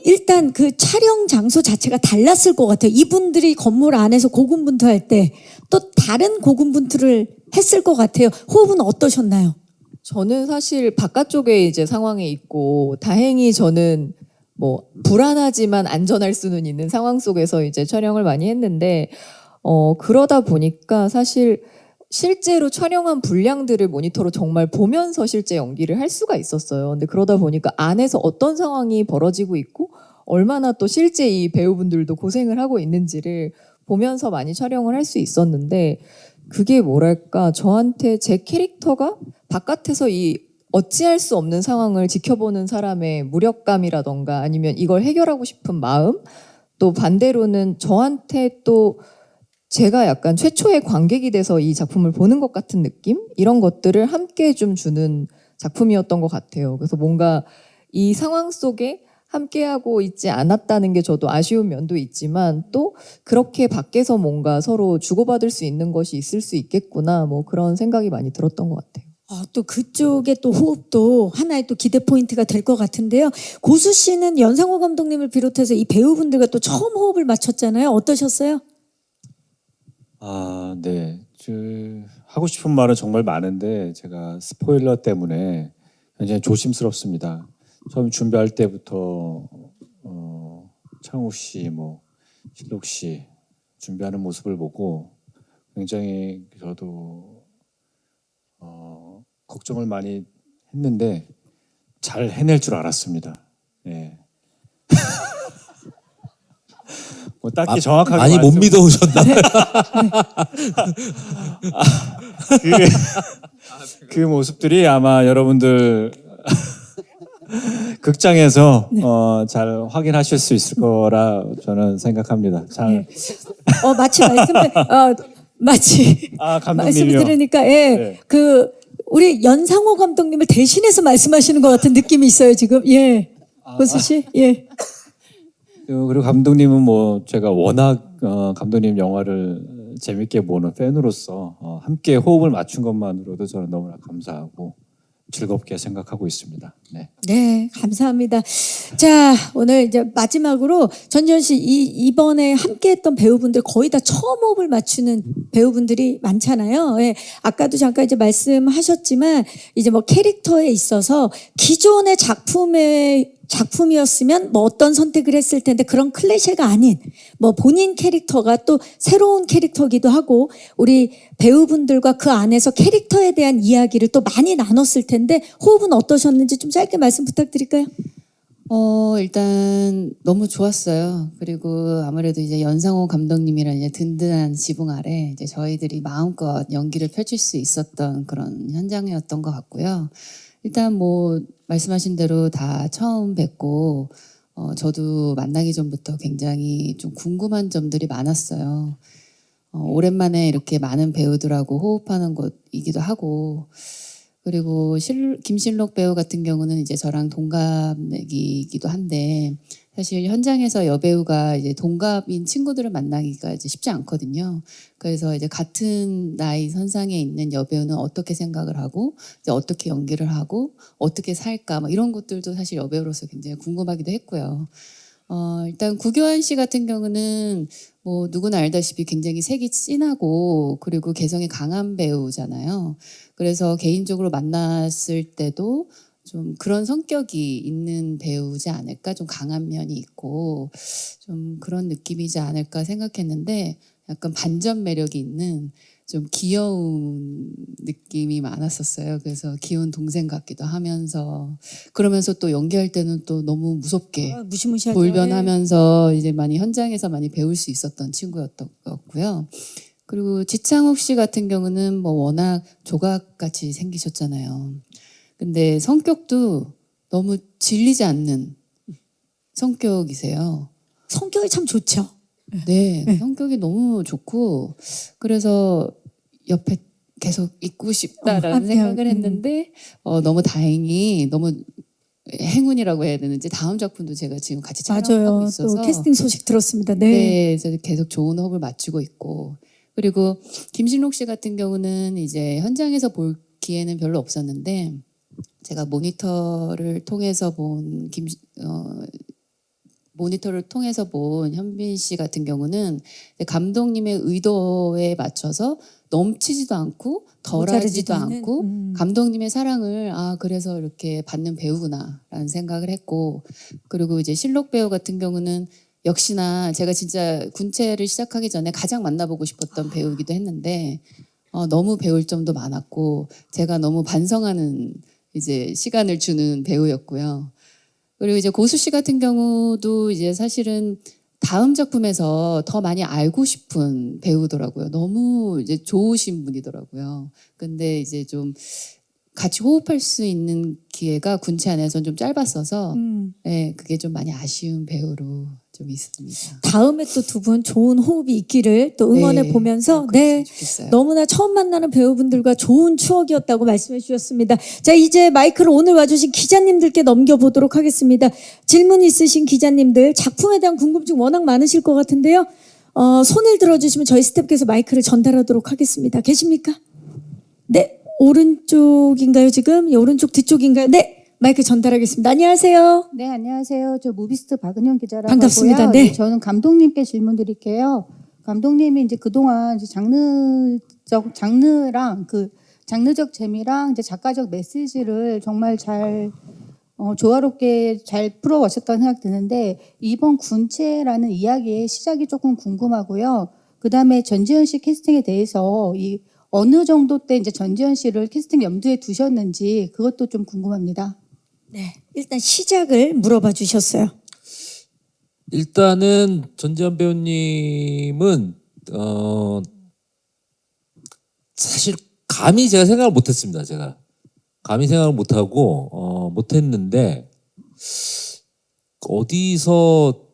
일단 그 촬영 장소 자체가 달랐을 것 같아요. 이분들이 건물 안에서 고군분투할 때 또 다른 고군분투를 했을 것 같아요. 호흡은 어떠셨나요? 저는 사실 바깥쪽에 이제 상황에 있고 다행히 저는 뭐 불안하지만 안전할 수는 있는 상황 속에서 이제 촬영을 많이 했는데 그러다 보니까 사실 실제로 촬영한 분량들을 모니터로 정말 보면서 실제 연기를 할 수가 있었어요. 근데 그러다 보니까 안에서 어떤 상황이 벌어지고 있고 얼마나 또 실제 이 배우분들도 고생을 하고 있는지를 보면서 많이 촬영을 할 수 있었는데 그게 뭐랄까 저한테 제 캐릭터가 바깥에서 이 어찌할 수 없는 상황을 지켜보는 사람의 무력감이라던가 아니면 이걸 해결하고 싶은 마음 또 반대로는 저한테 또 제가 약간 최초의 관객이 돼서 이 작품을 보는 것 같은 느낌? 이런 것들을 함께 좀 주는 작품이었던 것 같아요. 그래서 뭔가 이 상황 속에 함께하고 있지 않았다는 게 저도 아쉬운 면도 있지만 또 그렇게 밖에서 뭔가 서로 주고받을 수 있는 것이 있을 수 있겠구나 뭐 그런 생각이 많이 들었던 것 같아요. 또 그쪽의 또 호흡도 하나의 또 기대 포인트가 될 것 같은데요. 고수 씨는 연상호 감독님을 비롯해서 이 배우분들과 또 처음 호흡을 맞췄잖아요. 어떠셨어요? 아, 네. 하고 싶은 말은 정말 많은데 제가 스포일러 때문에 굉장히 조심스럽습니다. 처음 준비할 때부터 창욱 씨, 뭐 실록 씨 준비하는 모습을 보고 굉장히 저도 걱정을 많이 했는데 잘 해낼 줄 알았습니다. 예. 뭐 딱히 정확하게 많이 못 말씀- 믿어오셨나? 그 모습들이 아마 여러분들 극장에서 잘 확인하실 수 있을 거라 저는 생각합니다. 잘. 마치 마치 아, 말씀을 감독님이요. 들으니까 네. 우리 연상호 감독님을 대신해서 말씀하시는 것 같은 느낌이 있어요 지금. 예, 고수 씨. 예. 그리고 감독님은 뭐 제가 워낙 감독님 영화를 재밌게 보는 팬으로서 함께 호흡을 맞춘 것만으로도 저는 너무나 감사하고 즐겁게 생각하고 있습니다. 네. 네, 감사합니다. 자, 오늘 이제 마지막으로 전지현 씨 이번에 함께했던 배우분들 거의 다 처음 호흡을 맞추는 배우분들이 많잖아요. 예, 아까도 잠깐 이제 말씀하셨지만 이제 뭐 캐릭터에 있어서 기존의 작품이었으면 뭐 어떤 선택을 했을 텐데 그런 클리셰가 아닌 뭐 본인 캐릭터가 또 새로운 캐릭터기도 하고 우리 배우분들과 그 안에서 캐릭터에 대한 이야기를 또 많이 나눴을 텐데 호흡은 어떠셨는지 좀 짧게 말씀 부탁드릴까요? 일단 너무 좋았어요. 그리고 아무래도 이제 연상호 감독님이라는 이제 든든한 지붕 아래 이제 저희들이 마음껏 연기를 펼칠 수 있었던 그런 현장이었던 것 같고요. 일단 뭐 말씀하신 대로 다 처음 뵙고 저도 만나기 전부터 굉장히 좀 궁금한 점들이 많았어요. 오랜만에 이렇게 많은 배우들하고 호흡하는 곳이기도 하고 그리고 김신록 배우 같은 경우는 이제 저랑 동갑이기도 한데 사실 현장에서 여배우가 이제 동갑인 친구들을 만나기가 이제 쉽지 않거든요. 그래서 이제 같은 나이 선상에 있는 여배우는 어떻게 생각을 하고 이제 어떻게 연기를 하고 어떻게 살까 뭐 이런 것들도 사실 여배우로서 굉장히 궁금하기도 했고요. 일단 구교환 씨 같은 경우는 뭐 누구나 알다시피 굉장히 색이 진하고 그리고 개성이 강한 배우잖아요. 그래서 개인적으로 만났을 때도 좀 그런 성격이 있는 배우지 않을까, 좀 강한 면이 있고 좀 그런 느낌이지 않을까 생각했는데 약간 반전 매력이 있는 좀 귀여운 느낌이 많았었어요. 그래서 귀여운 동생 같기도 하면서 그러면서 또 연기할 때는 또 너무 무섭게 무시무시하죠. 돌변하면서 이제 많이 현장에서 많이 배울 수 있었던 친구였던 것 같고요. 그리고 지창욱 씨 같은 경우는 뭐 워낙 조각같이 생기셨잖아요. 근데 성격도 너무 질리지 않는 성격이세요. 성격이 참 좋죠. 네, 성격이 너무 좋고 그래서 옆에 계속 있고 싶다라는 함께 생각을 했는데 너무 다행히 너무 행운이라고 해야 되는지 다음 작품도 제가 지금 같이 촬영하고 맞아요. 있어서 또 캐스팅 소식 들었습니다. 네. 네, 그래서 계속 좋은 호흡을 맞추고 있고 그리고 김신록 씨 같은 경우는 이제 현장에서 볼 기회는 별로 없었는데 제가 모니터를 통해서 본 현빈 씨 같은 경우는 감독님의 의도에 맞춰서 넘치지도 않고 덜하지도 모자라지도 않은, 않고 감독님의 사랑을 그래서 이렇게 받는 배우구나라는 생각을 했고 그리고 이제 실록 배우 같은 경우는 역시나 제가 진짜 군체를 시작하기 전에 가장 만나보고 싶었던 배우이기도 했는데 너무 배울 점도 많았고 제가 너무 반성하는 이제 시간을 주는 배우였고요. 그리고 이제 고수 씨 같은 경우도 이제 사실은 다음 작품에서 더 많이 알고 싶은 배우더라고요. 너무 이제 좋으신 분이더라고요. 근데 이제 좀 같이 호흡할 수 있는 기회가 군체 안에서는 좀 짧았어서 네, 그게 좀 많이 아쉬운 배우로 좀 좀 있습니다. 다음에 또 두 분 좋은 호흡이 있기를 또 응원해 네. 보면서 그랬으면 좋겠어요. 너무나 처음 만나는 배우분들과 좋은 추억이었다고 말씀해 주셨습니다. 자, 이제 마이크를 오늘 와주신 기자님들께 넘겨보도록 하겠습니다. 질문 있으신 기자님들 작품에 대한 궁금증 워낙 많으실 것 같은데요. 손을 들어주시면 저희 스태프께서 마이크를 전달하도록 하겠습니다. 계십니까? 네, 오른쪽인가요 지금? 예, 오른쪽 뒤쪽인가요? 네. 마이크 전달하겠습니다. 안녕하세요. 네, 안녕하세요. 저 무비스트 박은영 기자라고 반갑습니다. 하고요. 네. 저는 감독님께 질문 드릴게요. 감독님이 이제 그동안 이제 장르랑 그 장르적 재미랑 이제 작가적 메시지를 정말 잘 조화롭게 잘 풀어오셨다는 생각 드는데 이번 군체라는 이야기의 시작이 조금 궁금하고요. 그다음에 전지현 씨 캐스팅에 대해서 이 어느 정도 때 이제 전지현 씨를 캐스팅 염두에 두셨는지 그것도 좀 궁금합니다. 네, 일단 시작을 물어봐 주셨어요. 일단은 전지현 배우님은 사실 감히 제가 생각을 못했습니다. 제가 감히 생각을 못하고 못했는데 어디서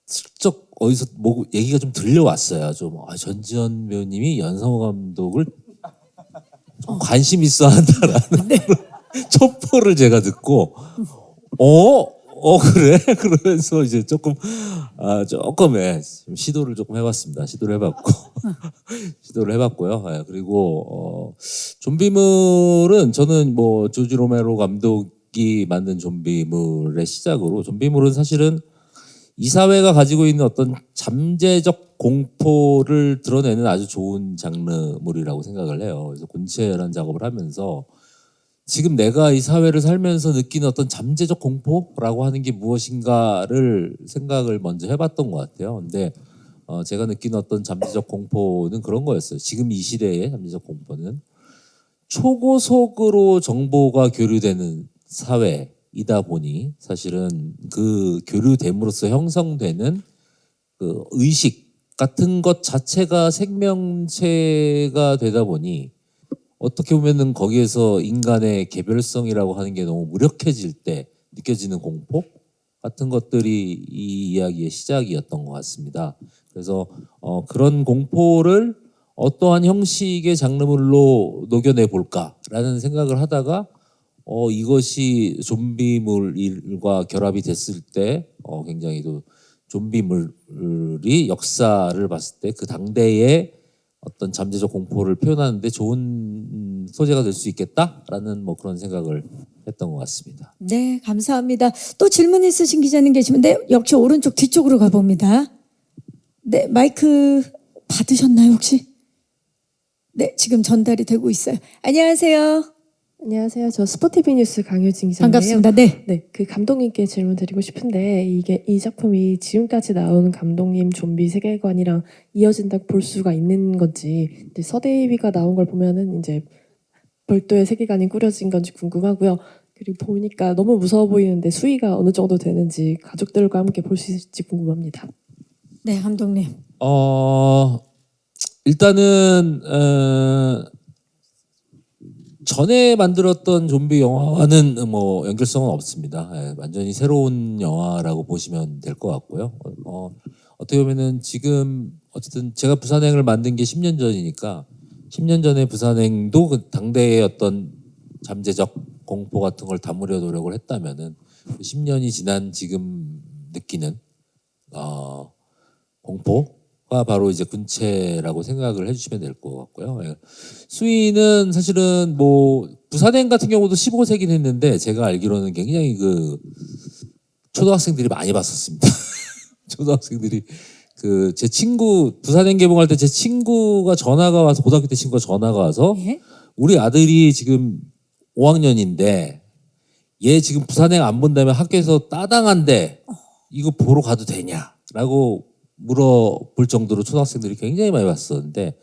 슬쩍 어디서 뭐 얘기가 좀 들려왔어요. 좀 전지현 배우님이 연상호 감독을 좀 관심 있어 한다라는 첩보를 제가 듣고 그래? 그러면서 이제 조금 좀 시도를 조금 해봤습니다. 시도를 해봤고요. 예, 그리고 좀비물은 저는 뭐 조지 로메로 감독이 만든 좀비물의 시작으로 좀비물은 사실은 이 사회가 가지고 있는 어떤 잠재적 공포를 드러내는 아주 좋은 장르물이라고 생각을 해요. 그래서 군체라는 작업을 하면서 지금 내가 이 사회를 살면서 느끼는 어떤 잠재적 공포라고 하는 게 무엇인가를 생각을 먼저 해봤던 것 같아요. 근데 제가 느끼는 어떤 잠재적 공포는 그런 거였어요. 지금 이 시대의 잠재적 공포는 초고속으로 정보가 교류되는 사회이다 보니 사실은 그 교류됨으로써 형성되는 그 의식 같은 것 자체가 생명체가 되다 보니 어떻게 보면은 거기에서 인간의 개별성이라고 하는 게 너무 무력해질 때 느껴지는 공포 같은 것들이 이 이야기의 시작이었던 것 같습니다. 그래서 그런 공포를 어떠한 형식의 장르물로 녹여내 볼까라는 생각을 하다가 이것이 좀비물과 결합이 됐을 때 굉장히 또 좀비물이 역사를 봤을 때 그 당대의 어떤 잠재적 공포를 표현하는데 좋은 소재가 될 수 있겠다라는 뭐 그런 생각을 했던 것 같습니다. 네, 감사합니다. 또 질문 있으신 기자님 계시면 역시 오른쪽 뒤쪽으로 가봅니다. 네, 마이크 받으셨나요 혹시? 네, 지금 전달이 되고 있어요. 안녕하세요. 안녕하세요. 저 스포티비 뉴스 강효진 기자인데요. 반갑습니다. 네. 네, 그 감독님께 질문 드리고 싶은데 이 작품이 지금까지 나온 감독님 좀비 세계관이랑 이어진다고 볼 수가 있는 건지, 근데 서대휘가 나온 걸 보면은 이제 별도의 세계관이 꾸려진 건지 궁금하고요. 그리고 보니까 너무 무서워 보이는데 수위가 어느 정도 되는지 가족들과 함께 볼 수 있을지 궁금합니다. 네, 감독님. 일단은 전에 만들었던 좀비 영화와는 뭐 연결성은 없습니다. 예, 완전히 새로운 영화라고 보시면 될 것 같고요. 어떻게 보면은 지금 어쨌든 제가 부산행을 만든 게 10년 전이니까 10년 전에 부산행도 그 당대의 어떤 잠재적 공포 같은 걸 담으려 노력을 했다면은 10년이 지난 지금 느끼는 공포가 바로 이제 군체라고 생각을 해주시면 될 것 같고요. 예. 수위는 사실은 뭐 부산행 같은 경우도 15세긴 했는데 제가 알기로는 굉장히 그 초등학생들이 많이 봤었습니다. 초등학생들이 그 제 친구 부산행 개봉할 때 제 친구가 전화가 와서 고등학교 때 친구가 전화가 와서 예? 우리 아들이 지금 5학년인데 얘 지금 부산행 안 본다면 학교에서 따당한데 이거 보러 가도 되냐라고 물어볼 정도로 초등학생들이 굉장히 많이 봤었는데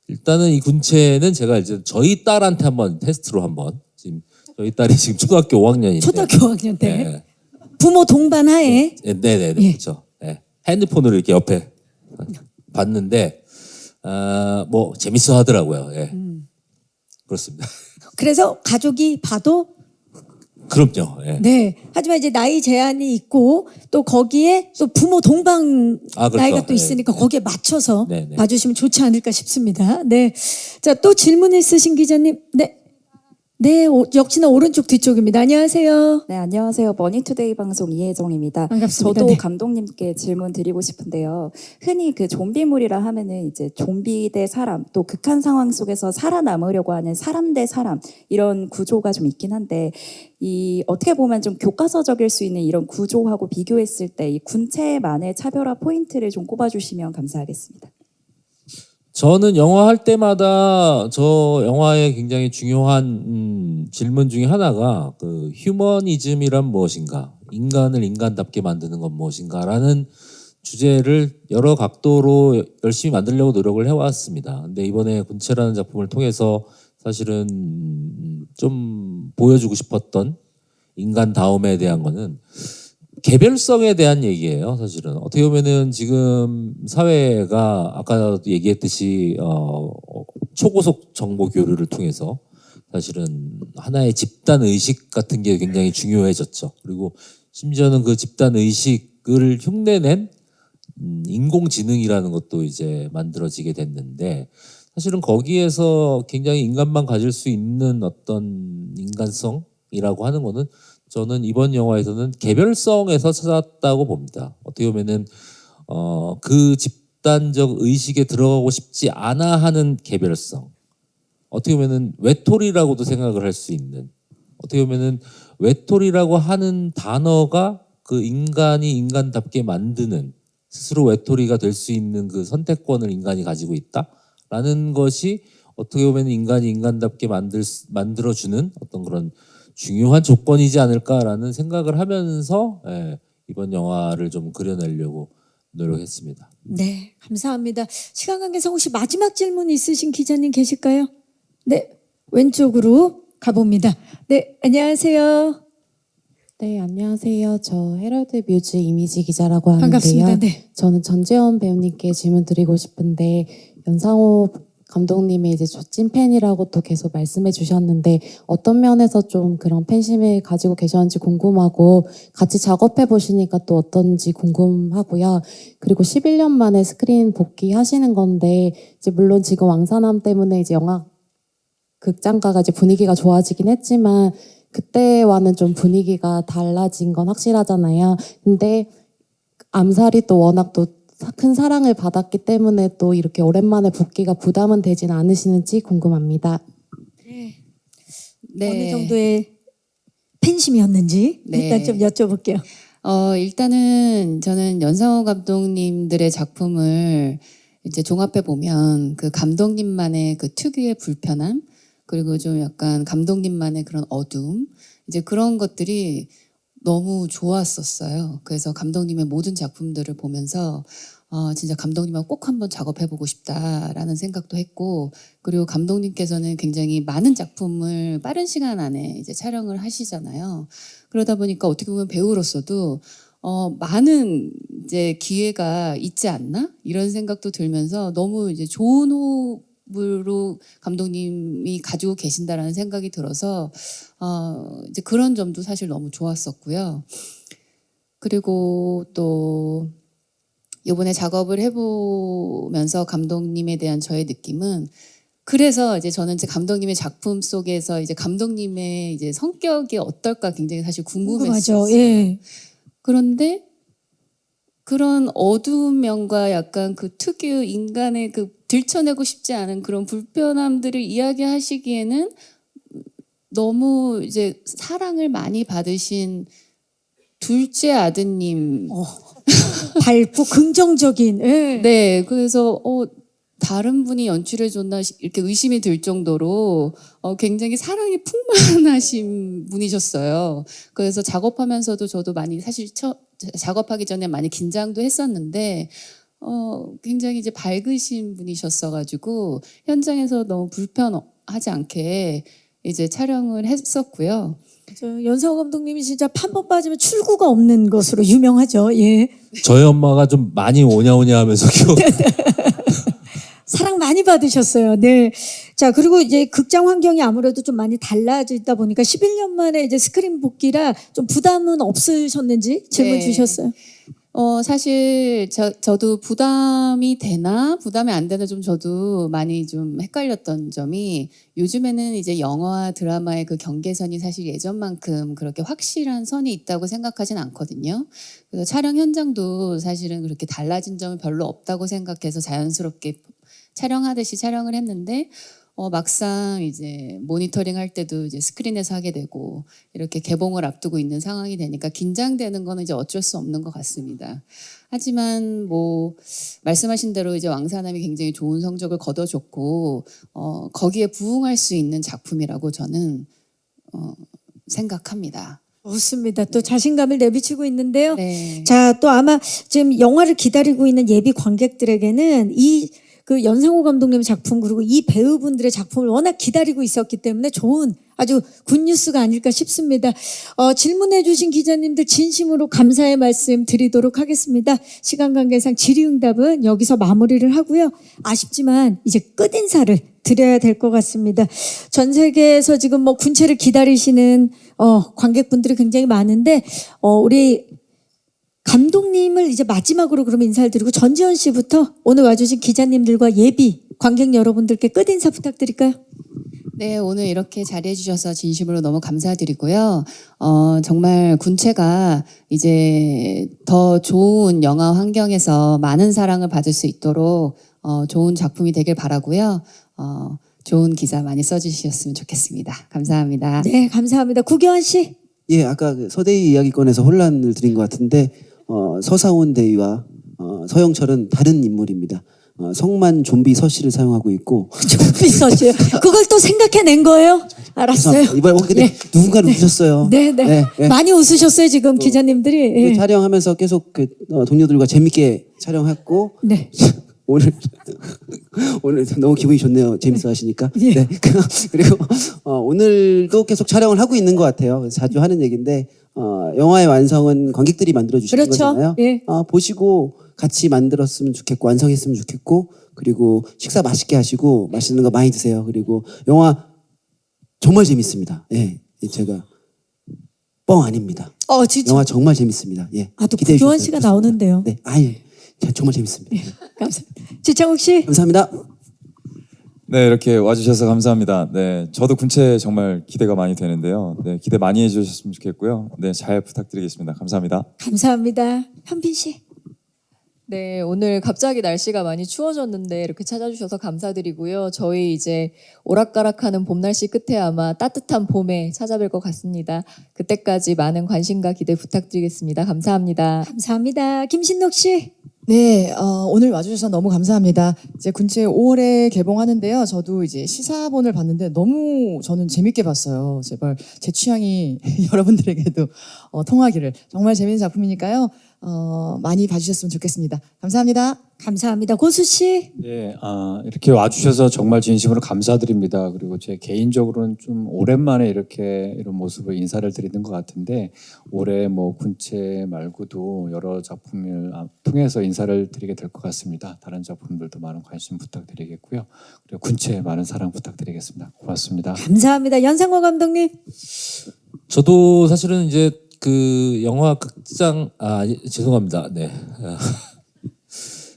일단은 이 군체는 제가 이제 저희 딸한테 한번 테스트로 한번 지금 저희 딸이 지금 초등학교 5학년인데 초등학교 5학년 때 네. 부모 동반 하에 네네네 예. 그렇죠. 네. 핸드폰으로 이렇게 옆에 봤는데 뭐 재밌어 하더라고요. 예. 그렇습니다. 그래서 가족이 봐도 그럼요. 예. 네. 하지만 이제 나이 제한이 있고 또 거기에 또 부모 동방 그렇죠. 나이가 또 네. 있으니까 거기에 맞춰서 네, 네. 봐주시면 좋지 않을까 싶습니다. 네. 자, 또 질문 있으신 기자님. 네. 네, 역시나 오른쪽 뒤쪽입니다. 안녕하세요. 네, 안녕하세요. 머니투데이 방송 이혜정입니다. 반갑습니다. 저도 네. 감독님께 질문 드리고 싶은데요. 흔히 그 좀비물이라 하면은 이제 좀비 대 사람, 또 극한 상황 속에서 살아남으려고 하는 사람 대 사람 이런 구조가 좀 있긴 한데 이 어떻게 보면 좀 교과서적일 수 있는 이런 구조하고 비교했을 때 이 군체만의 차별화 포인트를 좀 꼽아주시면 감사하겠습니다. 저는 영화 할 때마다 저 영화의 굉장히 중요한 질문 중에 하나가 그 휴머니즘이란 무엇인가, 인간을 인간답게 만드는 건 무엇인가라는 주제를 여러 각도로 열심히 만들려고 노력을 해왔습니다. 근데 이번에 군체라는 작품을 통해서 사실은 좀 보여주고 싶었던 인간다움에 대한 거는 개별성에 대한 얘기예요. 사실은 어떻게 보면은 지금 사회가 아까 얘기했듯이 초고속 정보 교류를 통해서 사실은 하나의 집단 의식 같은 게 굉장히 중요해졌죠. 그리고 심지어는 그 집단 의식을 흉내낸 인공지능이라는 것도 이제 만들어지게 됐는데 사실은 거기에서 굉장히 인간만 가질 수 있는 어떤 인간성이라고 하는 거는 저는 이번 영화에서는 개별성에서 찾았다고 봅니다. 어떻게 보면은 그 집단적 의식에 들어가고 싶지 않아 하는 개별성. 어떻게 보면은 외톨이라고도 생각을 할 수 있는. 어떻게 보면은 외톨이라고 하는 단어가 그 인간이 인간답게 만드는 스스로 외톨이가 될 수 있는 그 선택권을 인간이 가지고 있다라는 것이 어떻게 보면 인간이 인간답게 만들어주는 어떤 그런 중요한 조건이지 않을까라는 생각을 하면서 이번 영화를 좀 그려내려고 노력했습니다. 네, 감사합니다. 시간 관계상 혹시 마지막 질문 있으신 기자님 계실까요? 네, 왼쪽으로 가봅니다. 네, 안녕하세요. 네, 안녕하세요. 저 헤럴드 뮤즈 이미지 기자라고 하는데요. 반갑습니다. 네. 저는 전재원 배우님께 질문 드리고 싶은데 연상호 감독님이 이제 저 찐팬이라고 또 계속 말씀해 주셨는데 어떤 면에서 좀 그런 팬심을 가지고 계셨는지 궁금하고 같이 작업해 보시니까 또 어떤지 궁금하고요. 그리고 11년 만에 스크린 복귀하시는 건데 이제 물론 지금 왕산암 때문에 이제 영화 극장가가 이제 분위기가 좋아지긴 했지만 그때와는 좀 분위기가 달라진 건 확실하잖아요. 근데 암살이 또 워낙 또 큰 사랑을 받았기 때문에 또 이렇게 오랜만에 복귀가 부담은 되진 않으시는지 궁금합니다. 네. 어느 정도의 팬심이었는지 네. 일단 좀 여쭤볼게요. 일단은 저는 연상호 감독님들의 작품을 이제 종합해 보면 그 감독님만의 그 특유의 불편함 그리고 좀 약간 감독님만의 그런 어두움 이제 그런 것들이 너무 좋았었어요. 그래서 감독님의 모든 작품들을 보면서 진짜 감독님하고 꼭 한번 작업해보고 싶다라는 생각도 했고 그리고 감독님께서는 굉장히 많은 작품을 빠른 시간 안에 이제 촬영을 하시잖아요. 그러다 보니까 어떻게 보면 배우로서도 많은 이제 기회가 있지 않나 이런 생각도 들면서 너무 이제 좋은 호흡으로 감독님이 가지고 계신다라는 생각이 들어서 이제 그런 점도 사실 너무 좋았었고요. 그리고 또 이번에 작업을 해보면서 감독님에 대한 저의 느낌은 그래서 이제 저는 이제 감독님의 작품 속에서 이제 감독님의 이제 성격이 어떨까 굉장히 사실 궁금했었어요. 궁금하죠. 예. 그런데 그런 어두운 면과 약간 그 특유 인간의 그 들춰내고 싶지 않은 그런 불편함들을 이야기하시기에는 너무 이제 사랑을 많이 받으신 둘째 아드님 밝고 긍정적인. 예. 네, 그래서 다른 분이 연출해 줬나 이렇게 의심이 들 정도로 굉장히 사랑이 풍만하신 분이셨어요. 그래서 작업하면서도 저도 많이 사실 작업하기 전에 많이 긴장도 했었는데 굉장히 이제 밝으신 분이셨어가지고 현장에서 너무 불편하지 않게 이제 촬영을 했었고요. 연상호 감독님이 진짜 한 번 빠지면 출구가 없는 것으로 유명하죠. 예. 저희 엄마가 좀 많이 오냐오냐 하면서 사랑 많이 받으셨어요. 네. 자, 그리고 이제 극장 환경이 아무래도 좀 많이 달라지다 보니까 11년 만에 이제 스크린 복귀라 좀 부담은 없으셨는지 질문 네. 주셨어요. 사실 저도 부담이 되나 부담이 안 되나 좀 저도 많이 좀 헷갈렸던 점이 요즘에는 이제 영화와 드라마의 그 경계선이 사실 예전만큼 그렇게 확실한 선이 있다고 생각하진 않거든요. 그래서 촬영 현장도 사실은 그렇게 달라진 점은 별로 없다고 생각해서 자연스럽게 촬영하듯이 촬영을 했는데 막상 이제 모니터링 할 때도 이제 스크린에서 하게 되고 이렇게 개봉을 앞두고 있는 상황이 되니까 긴장되는 거는 이제 어쩔 수 없는 것 같습니다. 하지만 뭐 말씀하신 대로 이제 왕사남이 굉장히 좋은 성적을 거둬줬고 거기에 부응할 수 있는 작품이라고 저는 생각합니다. 좋습니다. 또 자신감을 내비치고 있는데요. 네. 자, 또 아마 지금 영화를 기다리고 있는 예비 관객들에게는 그 연상호 감독님 작품 그리고 이 배우분들의 작품을 워낙 기다리고 있었기 때문에 좋은 아주 굿뉴스가 아닐까 싶습니다. 질문해 주신 기자님들 진심으로 감사의 말씀 드리도록 하겠습니다. 시간 관계상 질의응답은 여기서 마무리를 하고요. 아쉽지만 이제 끝인사를 드려야 될 것 같습니다. 전 세계에서 지금 뭐 군체를 기다리시는 관객분들이 굉장히 많은데 우리 감독님을 이제 마지막으로 그러면 인사를 드리고 전지현 씨부터 오늘 와주신 기자님들과 예비 관객 여러분들께 끝인사 부탁드릴까요? 네, 오늘 이렇게 자리해 주셔서 진심으로 너무 감사드리고요. 정말 군체가 이제 더 좋은 영화 환경에서 많은 사랑을 받을 수 있도록 좋은 작품이 되길 바라고요. 좋은 기사 많이 써주셨으면 좋겠습니다. 감사합니다. 네, 감사합니다. 구교환 씨. 예, 아까 그 서대희 이야기권에서 혼란을 드린 것 같은데 서사원 대위와 서영철은 다른 인물입니다. 성만 좀비 서씨를 사용하고 있고 좀비 서씨요. 그걸 또 생각해낸 거예요? 알았어요. 이번에 근데 누군가를 웃으셨어요. 네, 네. 많이 웃으셨어요 지금 기자님들이. 그 예. 촬영하면서 계속 그 동료들과 재밌게 촬영했고 네. 오늘 너무 기분이 좋네요. 재밌어 하시니까. 예. 네. 그리고 오늘도 계속 촬영을 하고 있는 것 같아요. 그래서 자주 하는 얘기인데 영화의 완성은 관객들이 만들어 주시는 그렇죠. 거잖아요. 예. 보시고 같이 만들었으면 좋겠고 완성했으면 좋겠고 그리고 식사 맛있게 하시고 맛있는 거 많이 드세요. 그리고 영화 정말 재밌습니다. 예, 제가 뻥 아닙니다. 진짜. 영화 정말 재밌습니다. 예, 또 기대해 구교환 주셔서 씨가 좋습니다. 나오는데요. 네, 정말 재밌습니다. 감사합니다. 지창욱 씨. 감사합니다. 네, 이렇게 와주셔서 감사합니다. 네, 저도 군체 정말 기대가 많이 되는데요. 네, 기대 많이 해주셨으면 좋겠고요. 네, 잘 부탁드리겠습니다. 감사합니다. 감사합니다. 현빈 씨. 네, 오늘 갑자기 날씨가 많이 추워졌는데 이렇게 찾아주셔서 감사드리고요. 저희 이제 오락가락하는 봄 날씨 끝에 아마 따뜻한 봄에 찾아뵐 것 같습니다. 그때까지 많은 관심과 기대 부탁드리겠습니다. 감사합니다. 감사합니다. 김신록 씨. 네, 오늘 와주셔서 너무 감사합니다. 이제 군체 5월에 개봉하는데요. 저도 이제 시사본을 봤는데 너무 저는 재밌게 봤어요. 제발 제 취향이 여러분들에게도 통하기를. 정말 재밌는 작품이니까요. 많이 봐주셨으면 좋겠습니다. 감사합니다. 감사합니다. 고수 씨. 네, 이렇게 와주셔서 정말 진심으로 감사드립니다. 그리고 제 개인적으로는 좀 오랜만에 이렇게 이런 모습을 인사를 드리는 것 같은데 올해 뭐 군체 말고도 여러 작품을 통해서 인사를 드리게 될 것 같습니다. 다른 작품들도 많은 관심 부탁드리겠고요. 그리고 군체 많은 사랑 부탁드리겠습니다. 고맙습니다. 감사합니다. 연상호 감독님. 저도 사실은 이제 그 영화 극장 죄송합니다. 네.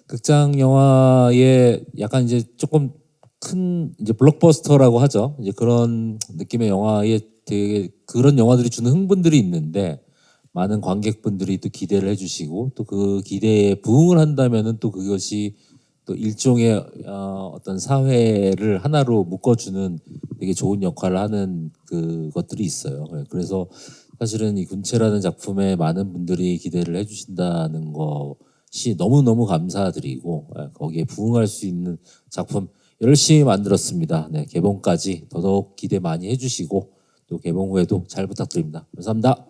극장 영화에 약간 이제 조금 큰 이제 블록버스터라고 하죠. 이제 그런 느낌의 영화에 되게 그런 영화들이 주는 흥분들이 있는데 많은 관객분들이 또 기대를 해주시고 또 그 기대에 부응을 한다면은 또 그것이 또 일종의 어떤 사회를 하나로 묶어주는 되게 좋은 역할을 하는 그것들이 있어요. 그래서 사실은 이 군체라는 작품에 많은 분들이 기대를 해주신다는 것이 너무너무 감사드리고 거기에 부응할 수 있는 작품 열심히 만들었습니다. 네, 개봉까지 더더욱 기대 많이 해주시고 또 개봉 후에도 잘 부탁드립니다. 감사합니다.